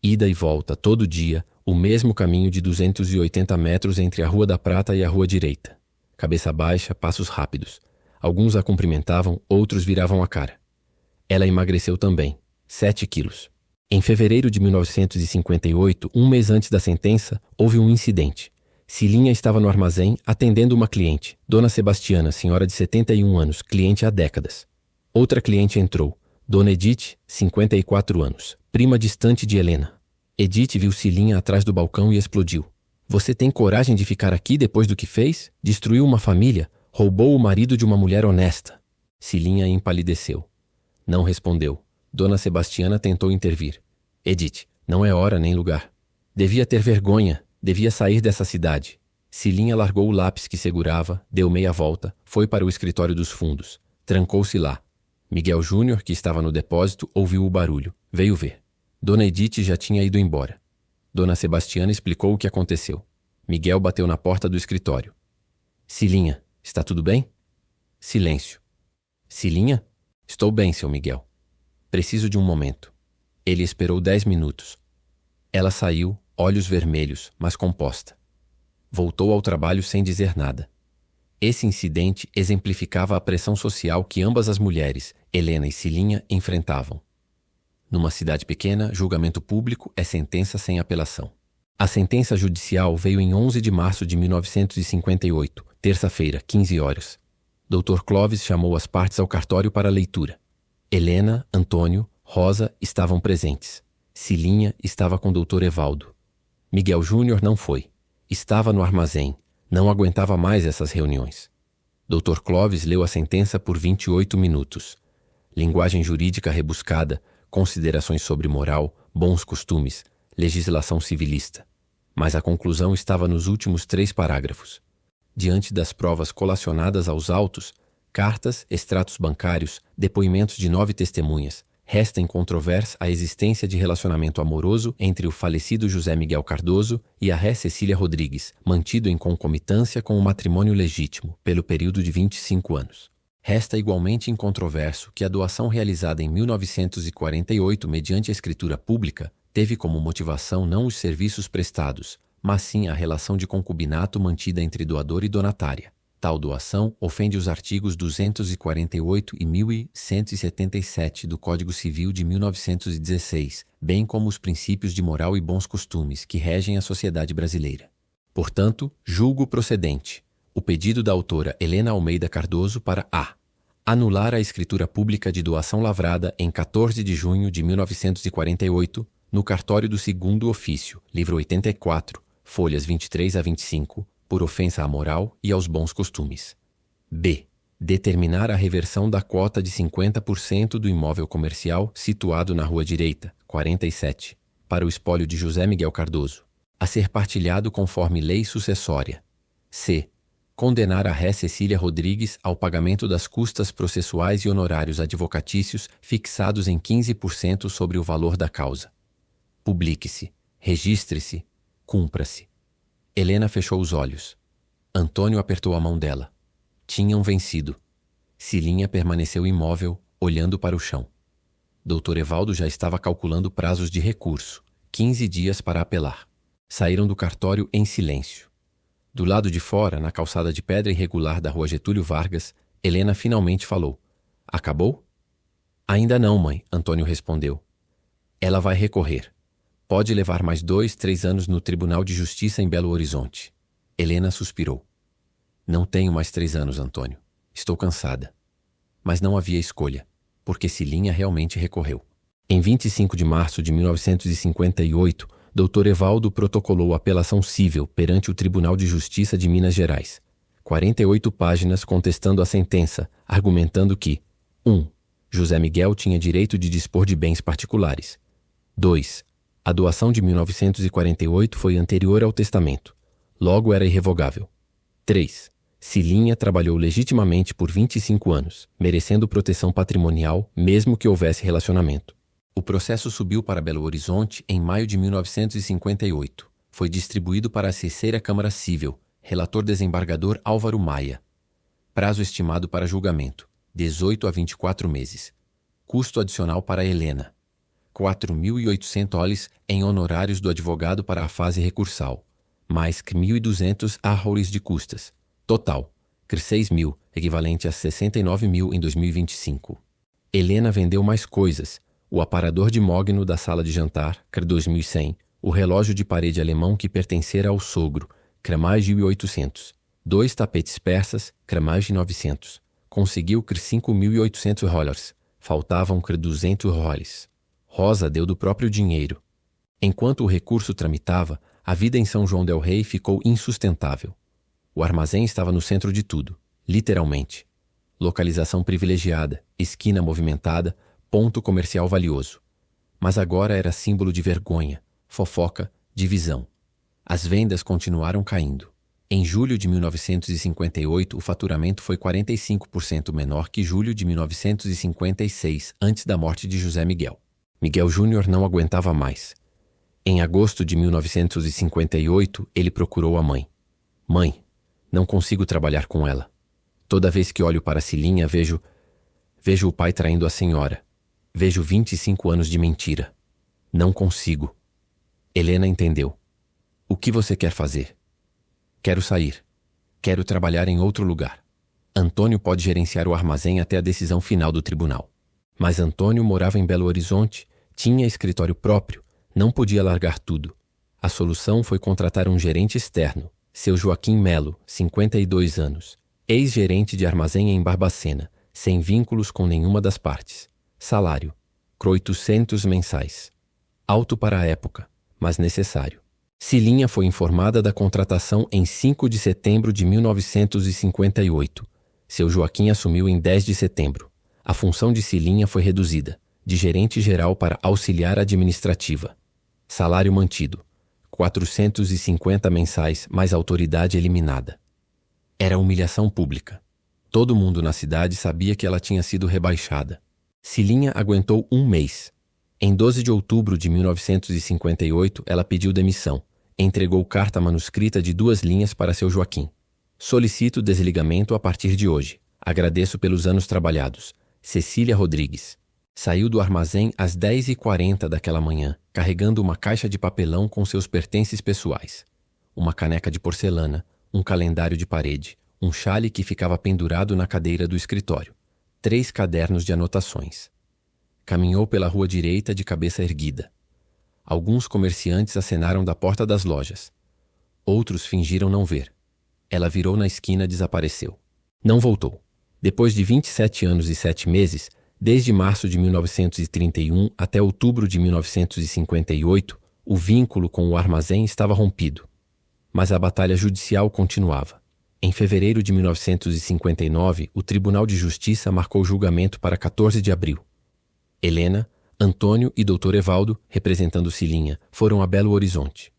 Ida e volta, todo dia, o mesmo caminho de 280 metros entre a Rua da Prata e a Rua Direita. Cabeça baixa, passos rápidos. Alguns a cumprimentavam, outros viravam a cara. Ela emagreceu também, 7 quilos. Em fevereiro de 1958, um mês antes da sentença, houve um incidente. Cilinha estava no armazém atendendo uma cliente, Dona Sebastiana, senhora de 71 anos, cliente há décadas. Outra cliente entrou, Dona Edith, 54 anos, prima distante de Helena. Edith viu Cilinha atrás do balcão e explodiu. Você tem coragem de ficar aqui depois do que fez? Destruiu uma família? Roubou o marido de uma mulher honesta? Cilinha empalideceu. Não respondeu. Dona Sebastiana tentou intervir. Edith, não é hora nem lugar. Devia ter vergonha, devia sair dessa cidade. Cilinha largou o lápis que segurava, deu meia volta, foi para o escritório dos fundos. Trancou-se lá. Miguel Júnior, que estava no depósito, ouviu o barulho. Veio ver. Dona Edith já tinha ido embora. Dona Sebastiana explicou o que aconteceu. Miguel bateu na porta do escritório. Cilinha, está tudo bem? Silêncio. Cilinha? Estou bem, seu Miguel. Preciso de um momento. Ele esperou 10 minutos. Ela saiu, olhos vermelhos, mas composta. Voltou ao trabalho sem dizer nada. Esse incidente exemplificava a pressão social que ambas as mulheres, Helena e Cilinha, enfrentavam. Numa cidade pequena, julgamento público é sentença sem apelação. A sentença judicial veio em 11 de março de 1958, terça-feira, 15 horas. Dr. Clóvis chamou as partes ao cartório para leitura. Helena, Antônio, Rosa estavam presentes. Cilinha estava com Dr. Evaldo. Miguel Júnior não foi. Estava no armazém. Não aguentava mais essas reuniões. Dr. Clóvis leu a sentença por 28 minutos. Linguagem jurídica rebuscada, considerações sobre moral, bons costumes, legislação civilista. Mas a conclusão estava nos últimos 3 parágrafos. Diante das provas colacionadas aos autos, cartas, extratos bancários, depoimentos de 9 testemunhas, resta incontroversa a existência de relacionamento amoroso entre o falecido José Miguel Cardoso e a ré Cecília Rodrigues, mantido em concomitância com o matrimônio legítimo, pelo período de 25 anos. Resta igualmente incontroverso que a doação realizada em 1948 mediante a escritura pública teve como motivação não os serviços prestados, mas sim a relação de concubinato mantida entre doador e donatária. Tal doação ofende os artigos 248 e 1177 do Código Civil de 1916, bem como os princípios de moral e bons costumes que regem a sociedade brasileira. Portanto, julgo procedente o pedido da autora Helena Almeida Cardoso para a. anular a escritura pública de doação lavrada em 14 de junho de 1948, no cartório do segundo ofício, livro 84, folhas 23 a 25, por ofensa à moral e aos bons costumes. B. Determinar a reversão da quota de 50% do imóvel comercial situado na Rua Direita, 47, para o espólio de José Miguel Cardoso, a ser partilhado conforme lei sucessória. C. Condenar a ré Cecília Rodrigues ao pagamento das custas processuais e honorários advocatícios fixados em 15% sobre o valor da causa. Publique-se, registre-se, cumpra-se. Helena fechou os olhos. Antônio apertou a mão dela. Tinham vencido. Cilinha permaneceu imóvel, olhando para o chão. Dr. Evaldo já estava calculando prazos de recurso, 15 dias para apelar. Saíram do cartório em silêncio. Do lado de fora, na calçada de pedra irregular da Rua Getúlio Vargas, Helena finalmente falou. Acabou? Ainda não, mãe, Antônio respondeu. Ela vai recorrer. Pode levar mais 2, 3 anos no Tribunal de Justiça em Belo Horizonte. Helena suspirou. Não tenho mais 3 anos, Antônio. Estou cansada. Mas não havia escolha, porque Cilinha realmente recorreu. Em 25 de março de 1958, Dr. Evaldo protocolou apelação cível perante o Tribunal de Justiça de Minas Gerais. 48 páginas contestando a sentença, argumentando que 1. José Miguel tinha direito de dispor de bens particulares. 2. A doação de 1948 foi anterior ao testamento. Logo era irrevogável. 3. Cilinha trabalhou legitimamente por 25 anos, merecendo proteção patrimonial, mesmo que houvesse relacionamento. O processo subiu para Belo Horizonte em maio de 1958. Foi distribuído para a 6ª Câmara Cível, relator desembargador Álvaro Maia. Prazo estimado para julgamento, 18 a 24 meses. Custo adicional para Helena. 4.800 soles em honorários do advogado para a fase recursal, mais que 1.200 arroures de custas. Total, que 6.000, equivalente a 69.000 em 2025. Helena vendeu mais coisas, o aparador de mogno da sala de jantar, que 2.100, o relógio de parede alemão que pertencera ao sogro, que mais de 1.800, 2 tapetes persas, que mais de 900. Conseguiu que 5.800 dólares, faltavam que 200 dólares. Rosa deu do próprio dinheiro. Enquanto o recurso tramitava, a vida em São João del Rei ficou insustentável. O armazém estava no centro de tudo, literalmente. Localização privilegiada, esquina movimentada, ponto comercial valioso. Mas agora era símbolo de vergonha, fofoca, divisão. As vendas continuaram caindo. Em julho de 1958, o faturamento foi 45% menor que julho de 1956, antes da morte de José Miguel. Miguel Júnior não aguentava mais. Em agosto de 1958, ele procurou a mãe. Mãe, não consigo trabalhar com ela. Toda vez que olho para Cilinha, vejo o pai traindo a senhora. Vejo 25 anos de mentira. Não consigo. Helena entendeu. O que você quer fazer? Quero sair. Quero trabalhar em outro lugar. Antônio pode gerenciar o armazém até a decisão final do tribunal. Mas Antônio morava em Belo Horizonte, tinha escritório próprio, não podia largar tudo. A solução foi contratar um gerente externo, seu Joaquim Melo, 52 anos, ex-gerente de armazém em Barbacena, sem vínculos com nenhuma das partes. Salário: 800 mensais. Alto para a época, mas necessário. Cilinha foi informada da contratação em 5 de setembro de 1958. Seu Joaquim assumiu em 10 de setembro. A função de Cilinha foi reduzida, de gerente geral para auxiliar administrativa. Salário mantido: 450 mensais, mais autoridade eliminada. Era humilhação pública. Todo mundo na cidade sabia que ela tinha sido rebaixada. Cilinha aguentou um mês. Em 12 de outubro de 1958, ela pediu demissão. Entregou carta manuscrita de 2 linhas para seu Joaquim. Solicito desligamento a partir de hoje. Agradeço pelos anos trabalhados. Cecília Rodrigues. Saiu do armazém às 10h40 daquela manhã, carregando uma caixa de papelão com seus pertences pessoais. Uma caneca de porcelana, um calendário de parede, um xale que ficava pendurado na cadeira do escritório, 3 cadernos de anotações. Caminhou pela rua direita de cabeça erguida. Alguns comerciantes acenaram da porta das lojas. Outros fingiram não ver. Ela virou na esquina e desapareceu. Não voltou. Depois de 27 anos e 7 meses, desde março de 1931 até outubro de 1958, o vínculo com o armazém estava rompido. Mas a batalha judicial continuava. Em fevereiro de 1959, o Tribunal de Justiça marcou julgamento para 14 de abril. Helena, Antônio e Dr. Evaldo, representando Cilinha, foram a Belo Horizonte.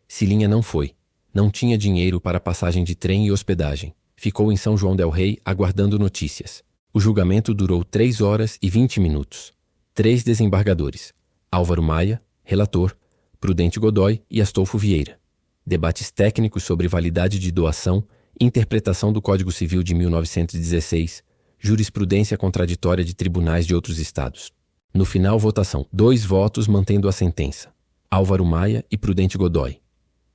Cilinha não foi. Não tinha dinheiro para passagem de trem e hospedagem. Ficou em São João del Rei aguardando notícias. O julgamento durou 3 horas e 20 minutos. 3 desembargadores: Álvaro Maia, relator, Prudente Godoy e Astolfo Vieira. Debates técnicos sobre validade de doação, interpretação do Código Civil de 1916, jurisprudência contraditória de tribunais de outros estados. No final, votação: 2 votos mantendo a sentença: Álvaro Maia e Prudente Godoy.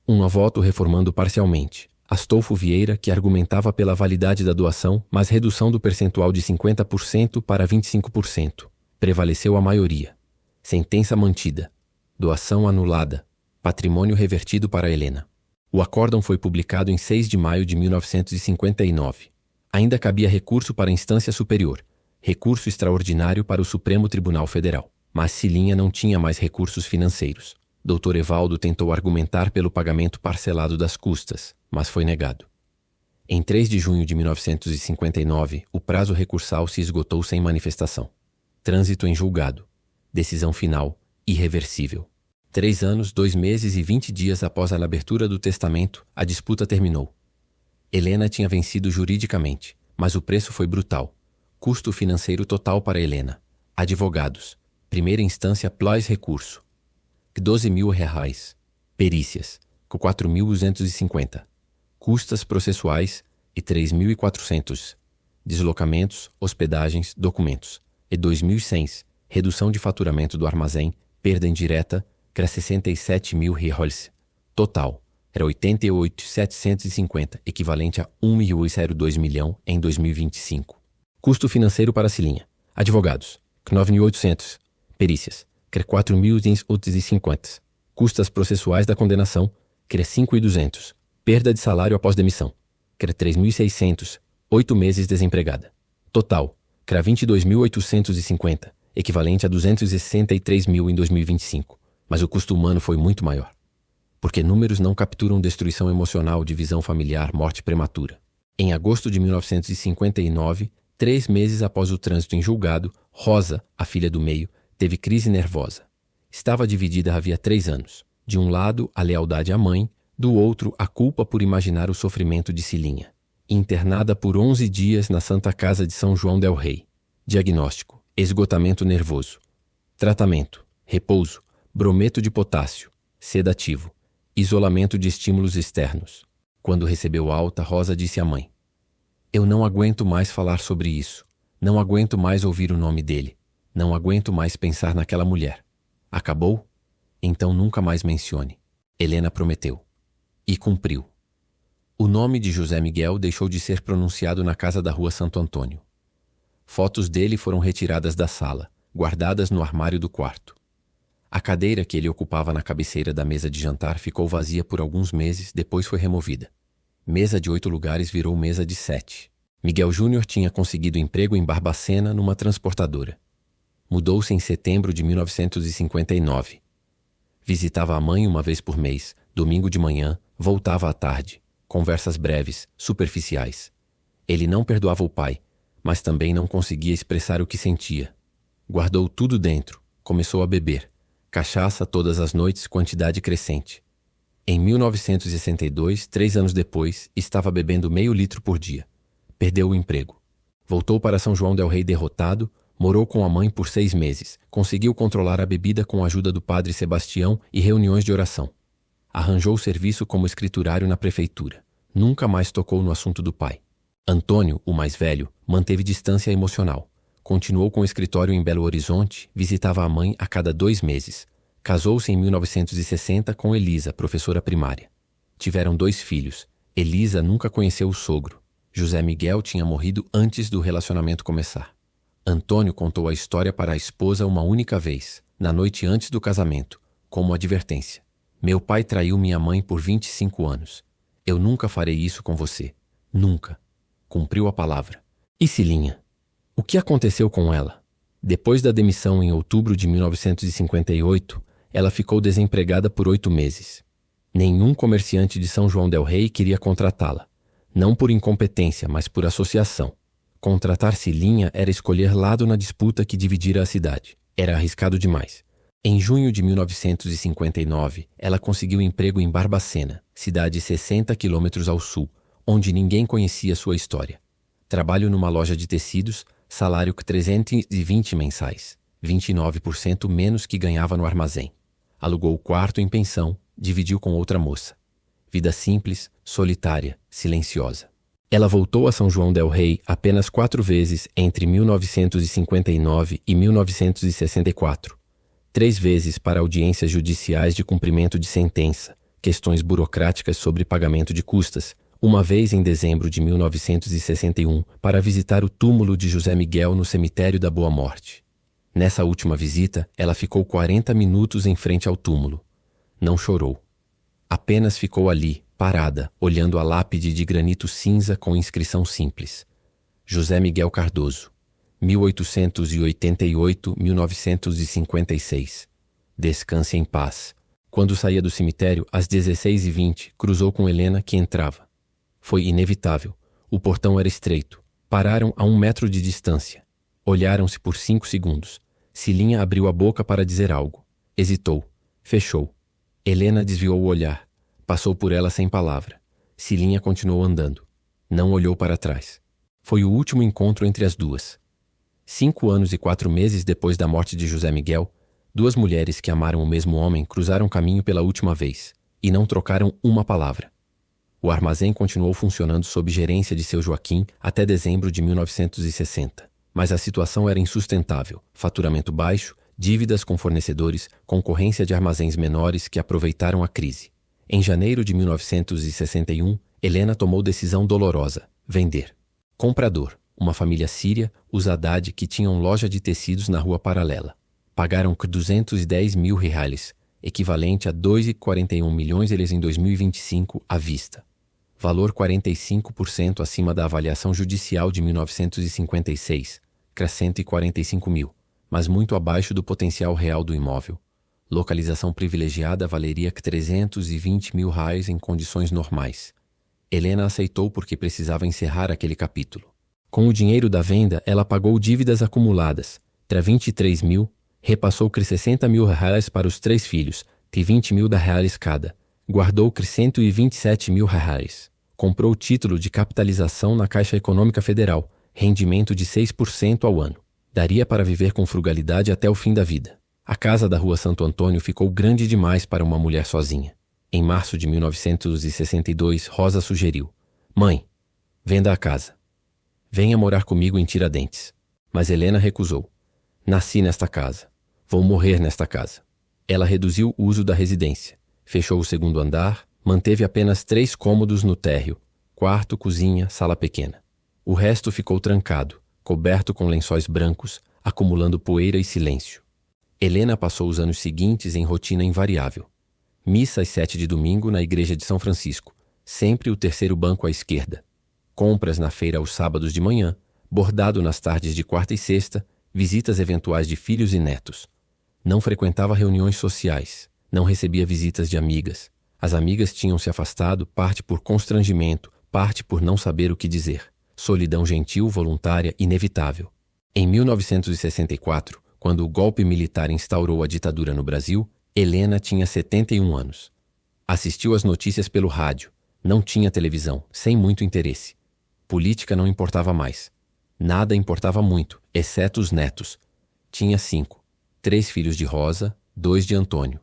1 voto reformando parcialmente: Astolfo Vieira, que argumentava pela validade da doação, mas redução do percentual de 50% para 25%. Prevaleceu a maioria. Sentença mantida. Doação anulada. Patrimônio revertido para Helena. O acórdão foi publicado em 6 de maio de 1959. Ainda cabia recurso para a instância superior, recurso extraordinário para o Supremo Tribunal Federal. Mas Cilinha não tinha mais recursos financeiros. Dr. Evaldo tentou argumentar pelo pagamento parcelado das custas, mas foi negado. Em 3 de junho de 1959, o prazo recursal se esgotou sem manifestação. Trânsito em julgado. Decisão final, irreversível. 3 anos, 2 meses e 20 dias após a abertura do testamento, a disputa terminou. Helena tinha vencido juridicamente, mas o preço foi brutal. Custo financeiro total para Helena. Advogados. Primeira instância plus recurso: R$12.000. Perícias: 4.250. Custas processuais: 3.400. Deslocamentos, hospedagens, documentos: 2.100. Redução de faturamento do armazém, perda indireta: R$67.000. Total: era 88.750, equivalente a 1,02 milhão em 2025. Custo financeiro para Cilinha: advogados: 9.800. Perícias: 4.850. Custas processuais da condenação: 5.200. Perda de salário após demissão: 3.600. 8 meses desempregada. Total: 22.850, equivalente a 263.000 em 2025. Mas o custo humano foi muito maior. Porque números não capturam destruição emocional, divisão familiar, morte prematura. Em agosto de 1959, 3 meses após o trânsito em julgado, Rosa, a filha do meio, teve crise nervosa. Estava dividida havia 3 anos. De um lado, a lealdade à mãe, do outro, a culpa por imaginar o sofrimento de Cilinha. Internada por 11 dias na Santa Casa de São João del Rei. Diagnóstico: esgotamento nervoso. Tratamento: repouso, brometo de potássio, sedativo, isolamento de estímulos externos. Quando recebeu alta, Rosa disse à mãe: "Eu não aguento mais falar sobre isso. Não aguento mais ouvir o nome dele. Não aguento mais pensar naquela mulher." "Acabou? Então nunca mais mencione." Helena prometeu. E cumpriu. O nome de José Miguel deixou de ser pronunciado na casa da Rua Santo Antônio. Fotos dele foram retiradas da sala, guardadas no armário do quarto. A cadeira que ele ocupava na cabeceira da mesa de jantar ficou vazia por alguns meses, depois foi removida. Mesa de 8 lugares virou mesa de 7. Miguel Júnior tinha conseguido emprego em Barbacena numa transportadora. Mudou-se em setembro de 1959. Visitava a mãe uma vez por mês, domingo de manhã, voltava à tarde. Conversas breves, superficiais. Ele não perdoava o pai, mas também não conseguia expressar o que sentia. Guardou tudo dentro, começou a beber. Cachaça todas as noites, quantidade crescente. Em 1962, 3 anos depois, estava bebendo meio litro por dia. Perdeu o emprego. Voltou para São João del Rei derrotado, morou com a mãe por 6 meses, conseguiu controlar a bebida com a ajuda do padre Sebastião e reuniões de oração. Arranjou serviço como escriturário na prefeitura. Nunca mais tocou no assunto do pai. Antônio, o mais velho, manteve distância emocional. Continuou com o escritório em Belo Horizonte, visitava a mãe a cada 2 meses. Casou-se em 1960 com Elisa, professora primária. Tiveram 2 filhos. Elisa nunca conheceu o sogro. José Miguel tinha morrido antes do relacionamento começar. Antônio contou a história para a esposa uma única vez, na noite antes do casamento, como advertência. "Meu pai traiu minha mãe por 25 anos. Eu nunca farei isso com você. Nunca." Cumpriu a palavra. E Cilinha? O que aconteceu com ela? Depois da demissão em outubro de 1958, ela ficou desempregada por 8 meses. Nenhum comerciante de São João del Rei queria contratá-la. Não por incompetência, mas por associação. Contratar Cilinha era escolher lado na disputa que dividira a cidade. Era arriscado demais. Em junho de 1959, ela conseguiu emprego em Barbacena, cidade 60 quilômetros ao sul, onde ninguém conhecia sua história. Trabalho numa loja de tecidos, salário 320 mensais, 29% menos que ganhava no armazém. Alugou o quarto em pensão, dividiu com outra moça. Vida simples, solitária, silenciosa. Ela voltou a São João del Rei apenas 4 vezes entre 1959 e 1964. 3 vezes para audiências judiciais de cumprimento de sentença, questões burocráticas sobre pagamento de custas, uma vez em dezembro de 1961 para visitar o túmulo de José Miguel no cemitério da Boa Morte. Nessa última visita, ela ficou 40 minutos em frente ao túmulo. Não chorou. Apenas ficou ali, parada, olhando a lápide de granito cinza com inscrição simples. José Miguel Cardoso, 1888-1956. Descanse em paz. Quando saía do cemitério, às 16h20, cruzou com Helena, que entrava. Foi inevitável. O portão era estreito. Pararam a 1 metro de distância. Olharam-se por 5 segundos. Cilinha abriu a boca para dizer algo. Hesitou. Fechou. Helena desviou o olhar. Passou por ela sem palavra. Cilinha continuou andando. Não olhou para trás. Foi o último encontro entre as duas. 5 anos e 4 meses depois da morte de José Miguel, 2 mulheres que amaram o mesmo homem cruzaram caminho pela última vez e não trocaram uma palavra. O armazém continuou funcionando sob gerência de seu Joaquim até dezembro de 1960, mas a situação era insustentável, faturamento baixo, dívidas com fornecedores, concorrência de armazéns menores que aproveitaram a crise. Em janeiro de 1961, Helena tomou decisão dolorosa: vender. Comprador, uma família síria, os Haddad, que tinham loja de tecidos na rua paralela. Pagaram 210 mil reais, equivalente a 2,41 milhões em 2025 à vista. Valor 45% acima da avaliação judicial de 1956, crescente 45 mil, mas muito abaixo do potencial real do imóvel. Localização privilegiada valeria 320 mil reais em condições normais. Helena aceitou porque precisava encerrar aquele capítulo. Com o dinheiro da venda, ela pagou dívidas acumuladas, 23 mil, repassou 60 mil reais para os 3 filhos, de 20 mil reais cada, guardou 127 mil reais, comprou título de capitalização na Caixa Econômica Federal, rendimento de 6% ao ano. Daria para viver com frugalidade até o fim da vida. A casa da Rua Santo Antônio ficou grande demais para uma mulher sozinha. Em março de 1962, Rosa sugeriu: "Mãe, venda a casa. Venha morar comigo em Tiradentes." Mas Helena recusou. "Nasci nesta casa. Vou morrer nesta casa." Ela reduziu o uso da residência. Fechou o segundo andar, manteve apenas 3 cômodos no térreo: quarto, cozinha, sala pequena. O resto ficou trancado, coberto com lençóis brancos, acumulando poeira e silêncio. Helena passou os anos seguintes em rotina invariável. Missa às 7 de domingo na igreja de São Francisco, sempre o terceiro banco à esquerda. Compras na feira aos sábados de manhã, bordado nas tardes de quarta e sexta, visitas eventuais de filhos e netos. Não frequentava reuniões sociais, não recebia visitas de amigas. As amigas tinham se afastado, parte por constrangimento, parte por não saber o que dizer. Solidão gentil, voluntária, inevitável. Em 1964, quando o golpe militar instaurou a ditadura no Brasil, Helena tinha 71 anos. Assistiu às notícias pelo rádio. Não tinha televisão, sem muito interesse. Política não importava mais. Nada importava muito, exceto os netos. Tinha 5. 3 filhos de Rosa, 2 de Antônio.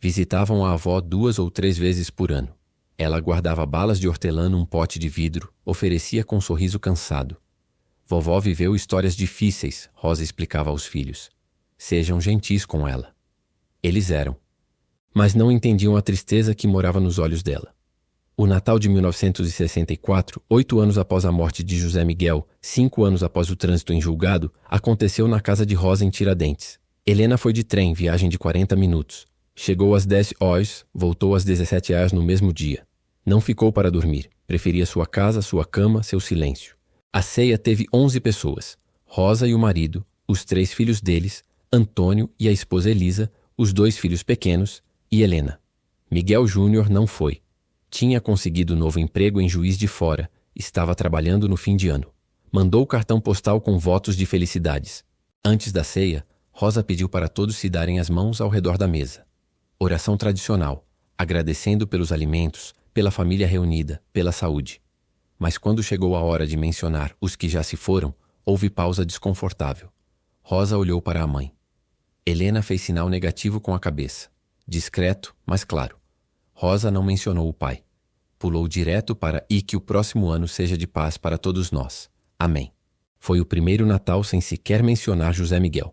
Visitavam a avó 2 ou 3 vezes por ano. Ela guardava balas de hortelã num pote de vidro, oferecia com um sorriso cansado. "Vovó viveu histórias difíceis", Rosa explicava aos filhos. "Sejam gentis com ela." Eles eram. Mas não entendiam a tristeza que morava nos olhos dela. O Natal de 1964, 8 anos após a morte de José Miguel, 5 anos após o trânsito em julgado, aconteceu na casa de Rosa em Tiradentes. Helena foi de trem, viagem de 40 minutos. Chegou às 10 horas, voltou às 17 horas no mesmo dia. Não ficou para dormir, preferia sua casa, sua cama, seu silêncio. A ceia teve 11 pessoas: Rosa e o marido, os 3 filhos deles, Antônio e a esposa Elisa, os 2 filhos pequenos e Helena. Miguel Júnior não foi. Tinha conseguido novo emprego em Juiz de Fora, estava trabalhando no fim de ano. Mandou cartão postal com votos de felicidades. Antes da ceia, Rosa pediu para todos se darem as mãos ao redor da mesa. Oração tradicional, agradecendo pelos alimentos, pela família reunida, pela saúde. Mas quando chegou a hora de mencionar os que já se foram, houve pausa desconfortável. Rosa olhou para a mãe. Helena fez sinal negativo com a cabeça. Discreto, mas claro. Rosa não mencionou o pai. Pulou direto para "e que o próximo ano seja de paz para todos nós. Amém." Foi o primeiro Natal sem sequer mencionar José Miguel.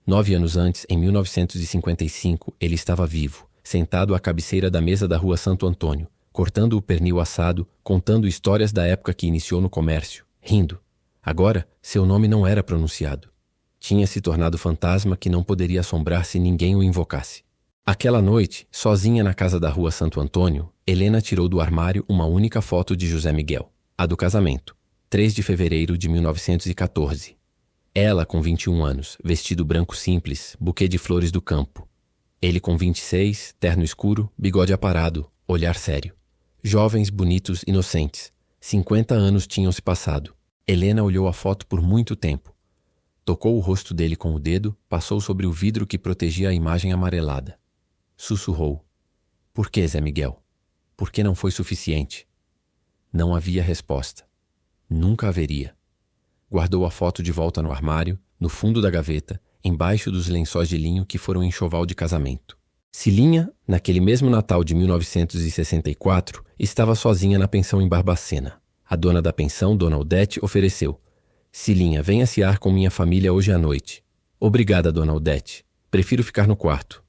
9 anos antes, em 1955, ele estava vivo, sentado à cabeceira da mesa da Rua Santo Antônio, cortando o pernil assado, contando histórias da época que iniciou no comércio, rindo. Agora, seu nome não era pronunciado. Tinha se tornado fantasma que não poderia assombrar se ninguém o invocasse. Aquela noite, sozinha na casa da Rua Santo Antônio, Helena tirou do armário uma única foto de José Miguel, a do casamento, 3 de fevereiro de 1914. Ela com 21 anos, vestido branco simples, buquê de flores do campo. Ele com 26, terno escuro, bigode aparado, olhar sério. Jovens, bonitos, inocentes. 50 anos tinham se passado. Helena olhou a foto por muito tempo. Tocou o rosto dele com o dedo, passou sobre o vidro que protegia a imagem amarelada. Sussurrou: "Por que, Zé Miguel? Por que não foi suficiente?" Não havia resposta. Nunca haveria. Guardou a foto de volta no armário, no fundo da gaveta, embaixo dos lençóis de linho que foram enxoval de casamento. Cilinha, naquele mesmo Natal de 1964, estava sozinha na pensão em Barbacena. A dona da pensão, Dona Odete, ofereceu: "Cilinha, venha cear com minha família hoje à noite." "Obrigada, Dona Odete. Prefiro ficar no quarto."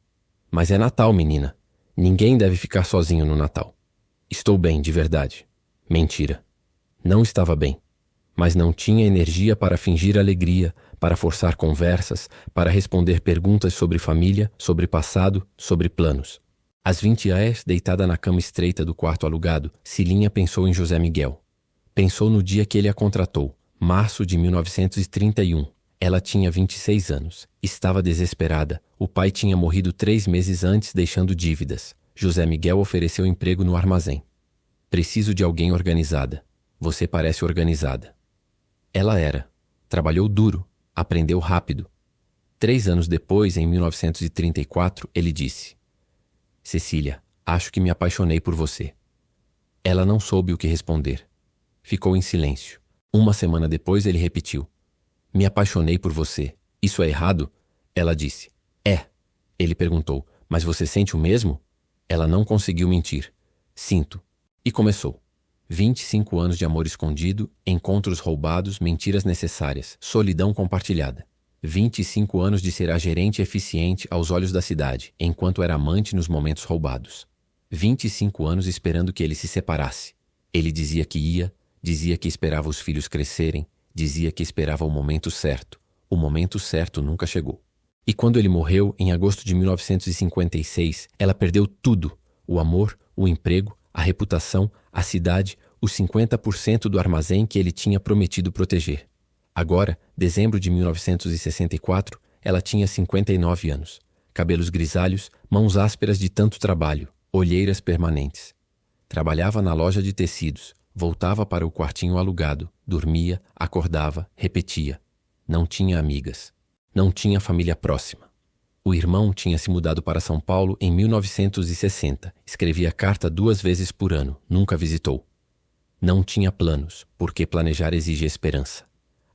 "Mas é Natal, menina. Ninguém deve ficar sozinho no Natal." "Estou bem, de verdade." Mentira. Não estava bem. Mas não tinha energia para fingir alegria, para forçar conversas, para responder perguntas sobre família, sobre passado, sobre planos. Às 20 horas, deitada na cama estreita do quarto alugado, Cilinha pensou em José Miguel. Pensou no dia que ele a contratou, março de 1931. Ela tinha 26 anos. Estava desesperada. O pai tinha morrido 3 meses antes, deixando dívidas. José Miguel ofereceu emprego no armazém. "Preciso de alguém organizada. Você parece organizada." Ela era. Trabalhou duro. Aprendeu rápido. 3 anos depois, em 1934, ele disse: "Cecília, acho que me apaixonei por você." Ela não soube o que responder. Ficou em silêncio. 1 semana depois, ele repetiu: "Me apaixonei por você. Isso é errado?" Ela disse: "É." Ele perguntou: mas você sente o mesmo? Ela não conseguiu mentir. Sinto. E começou. 25 anos de amor escondido, encontros roubados, mentiras necessárias, solidão compartilhada. 25 anos de ser a gerente eficiente aos olhos da cidade, enquanto era amante nos momentos roubados. 25 anos esperando que ele se separasse. Ele dizia que ia, dizia que esperava os filhos crescerem, dizia que esperava o momento certo. O momento certo nunca chegou. E quando ele morreu, em agosto de 1956, ela perdeu tudo: o amor, o emprego, a reputação, a cidade, os 50% do armazém que ele tinha prometido proteger. Agora, dezembro de 1964, ela tinha 59 anos. Cabelos grisalhos, mãos ásperas de tanto trabalho, olheiras permanentes. Trabalhava na loja de tecidos, voltava para o quartinho alugado, dormia, acordava, repetia. Não tinha amigas. Não tinha família próxima. O irmão tinha se mudado para São Paulo em 1960. Escrevia carta 2 vezes por ano, nunca visitou. Não tinha planos, porque planejar exige esperança.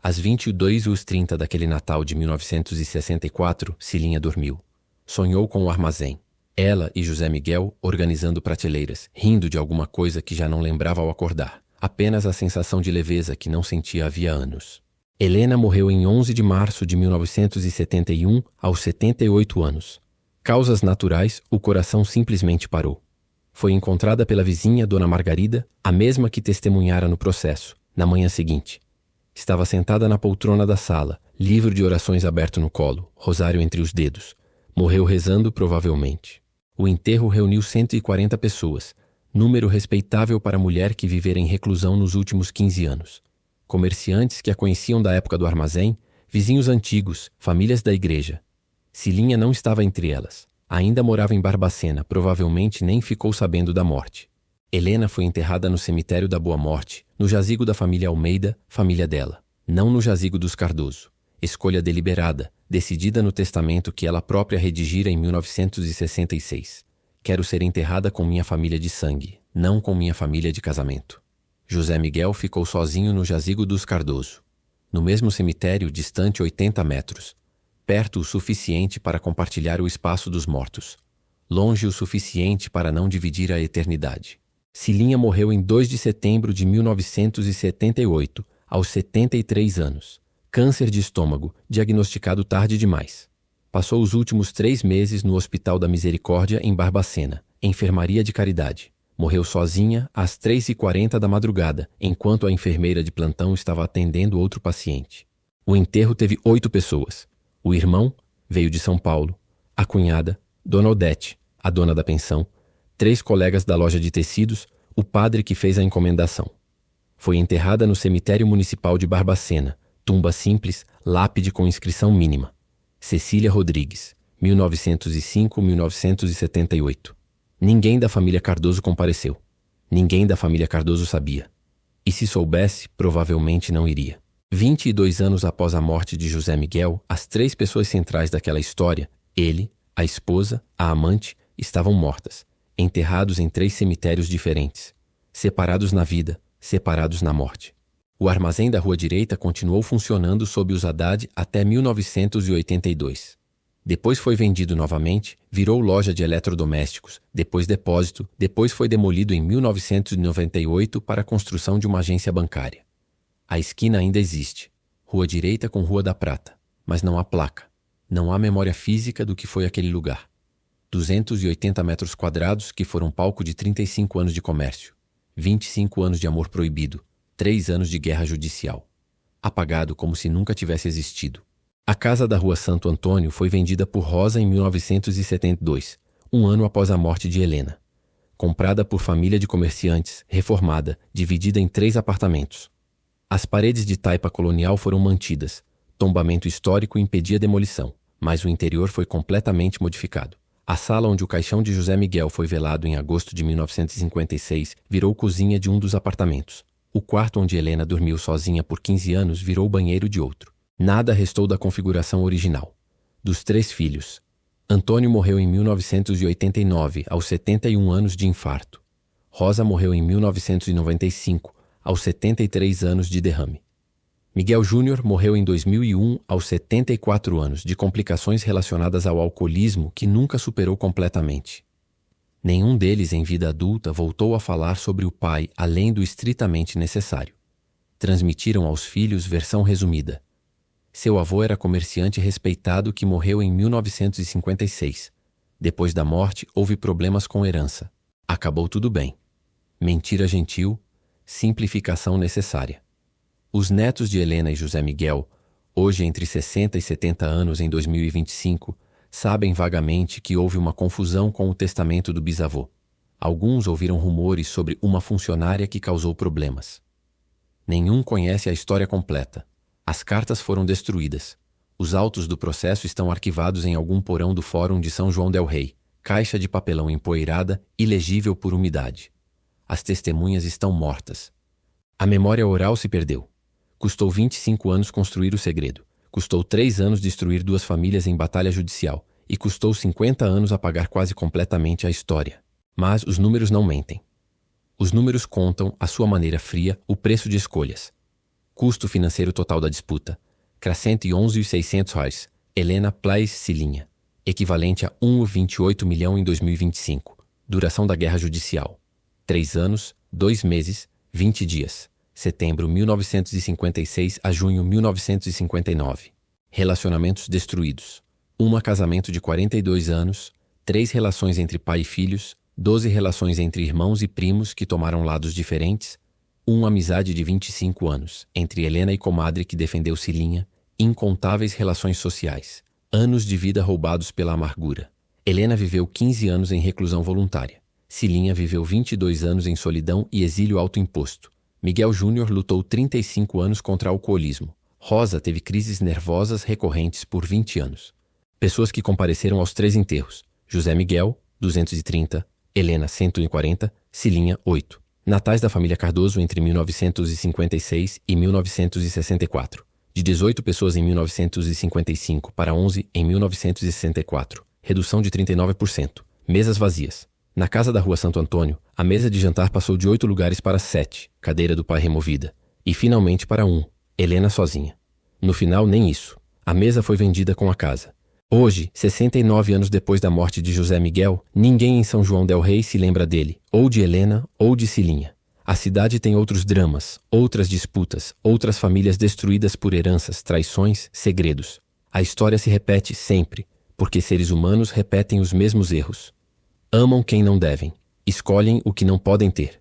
Às 22h30 daquele Natal de 1964, Cilinha dormiu. Sonhou com o armazém. Ela e José Miguel organizando prateleiras, rindo de alguma coisa que já não lembrava ao acordar. Apenas a sensação de leveza que não sentia havia anos. Helena morreu em 11 de março de 1971, aos 78 anos. Causas naturais, o coração simplesmente parou. Foi encontrada pela vizinha, Dona Margarida, a mesma que testemunhara no processo, na manhã seguinte. Estava sentada na poltrona da sala, livro de orações aberto no colo, rosário entre os dedos. Morreu rezando, provavelmente. O enterro reuniu 140 pessoas, número respeitável para a mulher que vivera em reclusão nos últimos 15 anos. Comerciantes que a conheciam da época do armazém, vizinhos antigos, famílias da igreja. Cilinha não estava entre elas. Ainda morava em Barbacena, provavelmente nem ficou sabendo da morte. Helena foi enterrada no cemitério da Boa Morte, no jazigo da família Almeida, família dela. Não no jazigo dos Cardoso. Escolha deliberada, decidida no testamento que ela própria redigira em 1966. Quero ser enterrada com minha família de sangue, não com minha família de casamento. José Miguel ficou sozinho no jazigo dos Cardoso. No mesmo cemitério, distante 80 metros. Perto o suficiente para compartilhar o espaço dos mortos. Longe o suficiente para não dividir a eternidade. Cilinha morreu em 2 de setembro de 1978, aos 73 anos. Câncer de estômago, diagnosticado tarde demais. Passou os últimos 3 meses no Hospital da Misericórdia, em Barbacena, enfermaria de caridade. Morreu sozinha às 3h40 da madrugada, enquanto a enfermeira de plantão estava atendendo outro paciente. O enterro teve 8 pessoas. O irmão veio de São Paulo, a cunhada, Dona Odete, a dona da pensão, 3 colegas da loja de tecidos, o padre que fez a encomendação. Foi enterrada no cemitério municipal de Barbacena, tumba simples, lápide com inscrição mínima. Cecília Rodrigues, 1905-1978. Ninguém da família Cardoso compareceu. Ninguém da família Cardoso sabia. E se soubesse, provavelmente não iria. 22 anos após a morte de José Miguel, as 3 pessoas centrais daquela história, ele, a esposa, a amante, estavam mortas, enterrados em 3 cemitérios diferentes, separados na vida, separados na morte. O armazém da Rua Direita continuou funcionando sob os Haddad até 1982. Depois foi vendido novamente, virou loja de eletrodomésticos, depois depósito, depois foi demolido em 1998 para a construção de uma agência bancária. A esquina ainda existe, Rua Direita com Rua da Prata, mas não há placa, não há memória física do que foi aquele lugar. 280 metros quadrados que foram palco de 35 anos de comércio, 25 anos de amor proibido, 3 anos de guerra judicial. Apagado como se nunca tivesse existido. A casa da Rua Santo Antônio foi vendida por Rosa em 1972, um ano após a morte de Helena. Comprada por família de comerciantes, reformada, dividida em 3 apartamentos. As paredes de taipa colonial foram mantidas. Tombamento histórico impedia demolição, mas o interior foi completamente modificado. A sala onde o caixão de José Miguel foi velado em agosto de 1956 virou cozinha de um dos apartamentos. O quarto onde Helena dormiu sozinha por 15 anos virou banheiro de outro. Nada restou da configuração original. Dos 3 filhos, Antônio morreu em 1989, aos 71 anos de infarto. Rosa morreu em 1995, aos 73 anos de derrame. Miguel Júnior morreu em 2001 aos 74 anos de complicações relacionadas ao alcoolismo que nunca superou completamente. Nenhum deles em vida adulta voltou a falar sobre o pai além do estritamente necessário. Transmitiram aos filhos versão resumida. Seu avô era comerciante respeitado que morreu em 1956. Depois da morte, houve problemas com herança. Acabou tudo bem. Mentira gentil, simplificação necessária. Os netos de Helena e José Miguel, hoje entre 60 e 70 anos em 2025, sabem vagamente que houve uma confusão com o testamento do bisavô. Alguns ouviram rumores sobre uma funcionária que causou problemas. Nenhum conhece a história completa. As cartas foram destruídas. Os autos do processo estão arquivados em algum porão do Fórum de São João del Rei, caixa de papelão empoeirada, ilegível por umidade. As testemunhas estão mortas. A memória oral se perdeu. Custou 25 anos construir o segredo. Custou 3 anos destruir 2 famílias em batalha judicial. E custou 50 anos apagar quase completamente a história. Mas os números não mentem. Os números contam, à sua maneira fria, o preço de escolhas. Custo financeiro total da disputa. R$111.600. Helena Plais Cilinha. Equivalente a 1,28 milhão em 2025. Duração da guerra judicial. 3 anos, 2 meses, 20 dias. Setembro 1956 a junho 1959. Relacionamentos destruídos. 1 casamento de 42 anos, 3 relações entre pai e filhos, 12 relações entre irmãos e primos que tomaram lados diferentes, 1 amizade de 25 anos, entre Helena e comadre que defendeu Cilinha, incontáveis relações sociais, anos de vida roubados pela amargura. Helena viveu 15 anos em reclusão voluntária. Cilinha viveu 22 anos em solidão e exílio autoimposto. Miguel Júnior lutou 35 anos contra o alcoolismo. Rosa teve crises nervosas recorrentes por 20 anos. Pessoas que compareceram aos 3 enterros. José Miguel, 230, Helena, 140, Cilinha, 8. Natais da família Cardoso entre 1956 e 1964. De 18 pessoas em 1955 para 11 em 1964. Redução de 39%. Mesas vazias. Na casa da rua Santo Antônio, a mesa de jantar passou de 8 lugares para 7, cadeira do pai removida. E finalmente para 1, Helena sozinha. No final, nem isso. A mesa foi vendida com a casa. Hoje, 69 anos depois da morte de José Miguel, ninguém em São João del Rei se lembra dele, ou de Helena, ou de Cilinha. A cidade tem outros dramas, outras disputas, outras famílias destruídas por heranças, traições, segredos. A história se repete sempre, porque seres humanos repetem os mesmos erros. Amam quem não devem, escolhem o que não podem ter.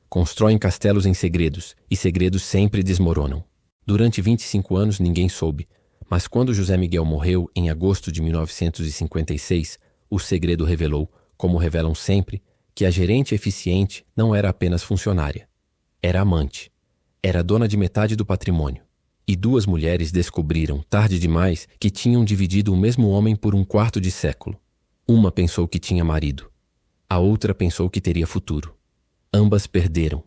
Constroem castelos em segredos, e segredos sempre desmoronam. Durante 25 anos ninguém soube, mas quando José Miguel morreu em agosto de 1956, o segredo revelou, como revelam sempre, que a gerente eficiente não era apenas funcionária. Era amante. Era dona de metade do patrimônio. E 2 mulheres descobriram, tarde demais, que tinham dividido o mesmo homem por 1/4 de século. Uma pensou que tinha marido. A outra pensou que teria futuro. Ambas perderam.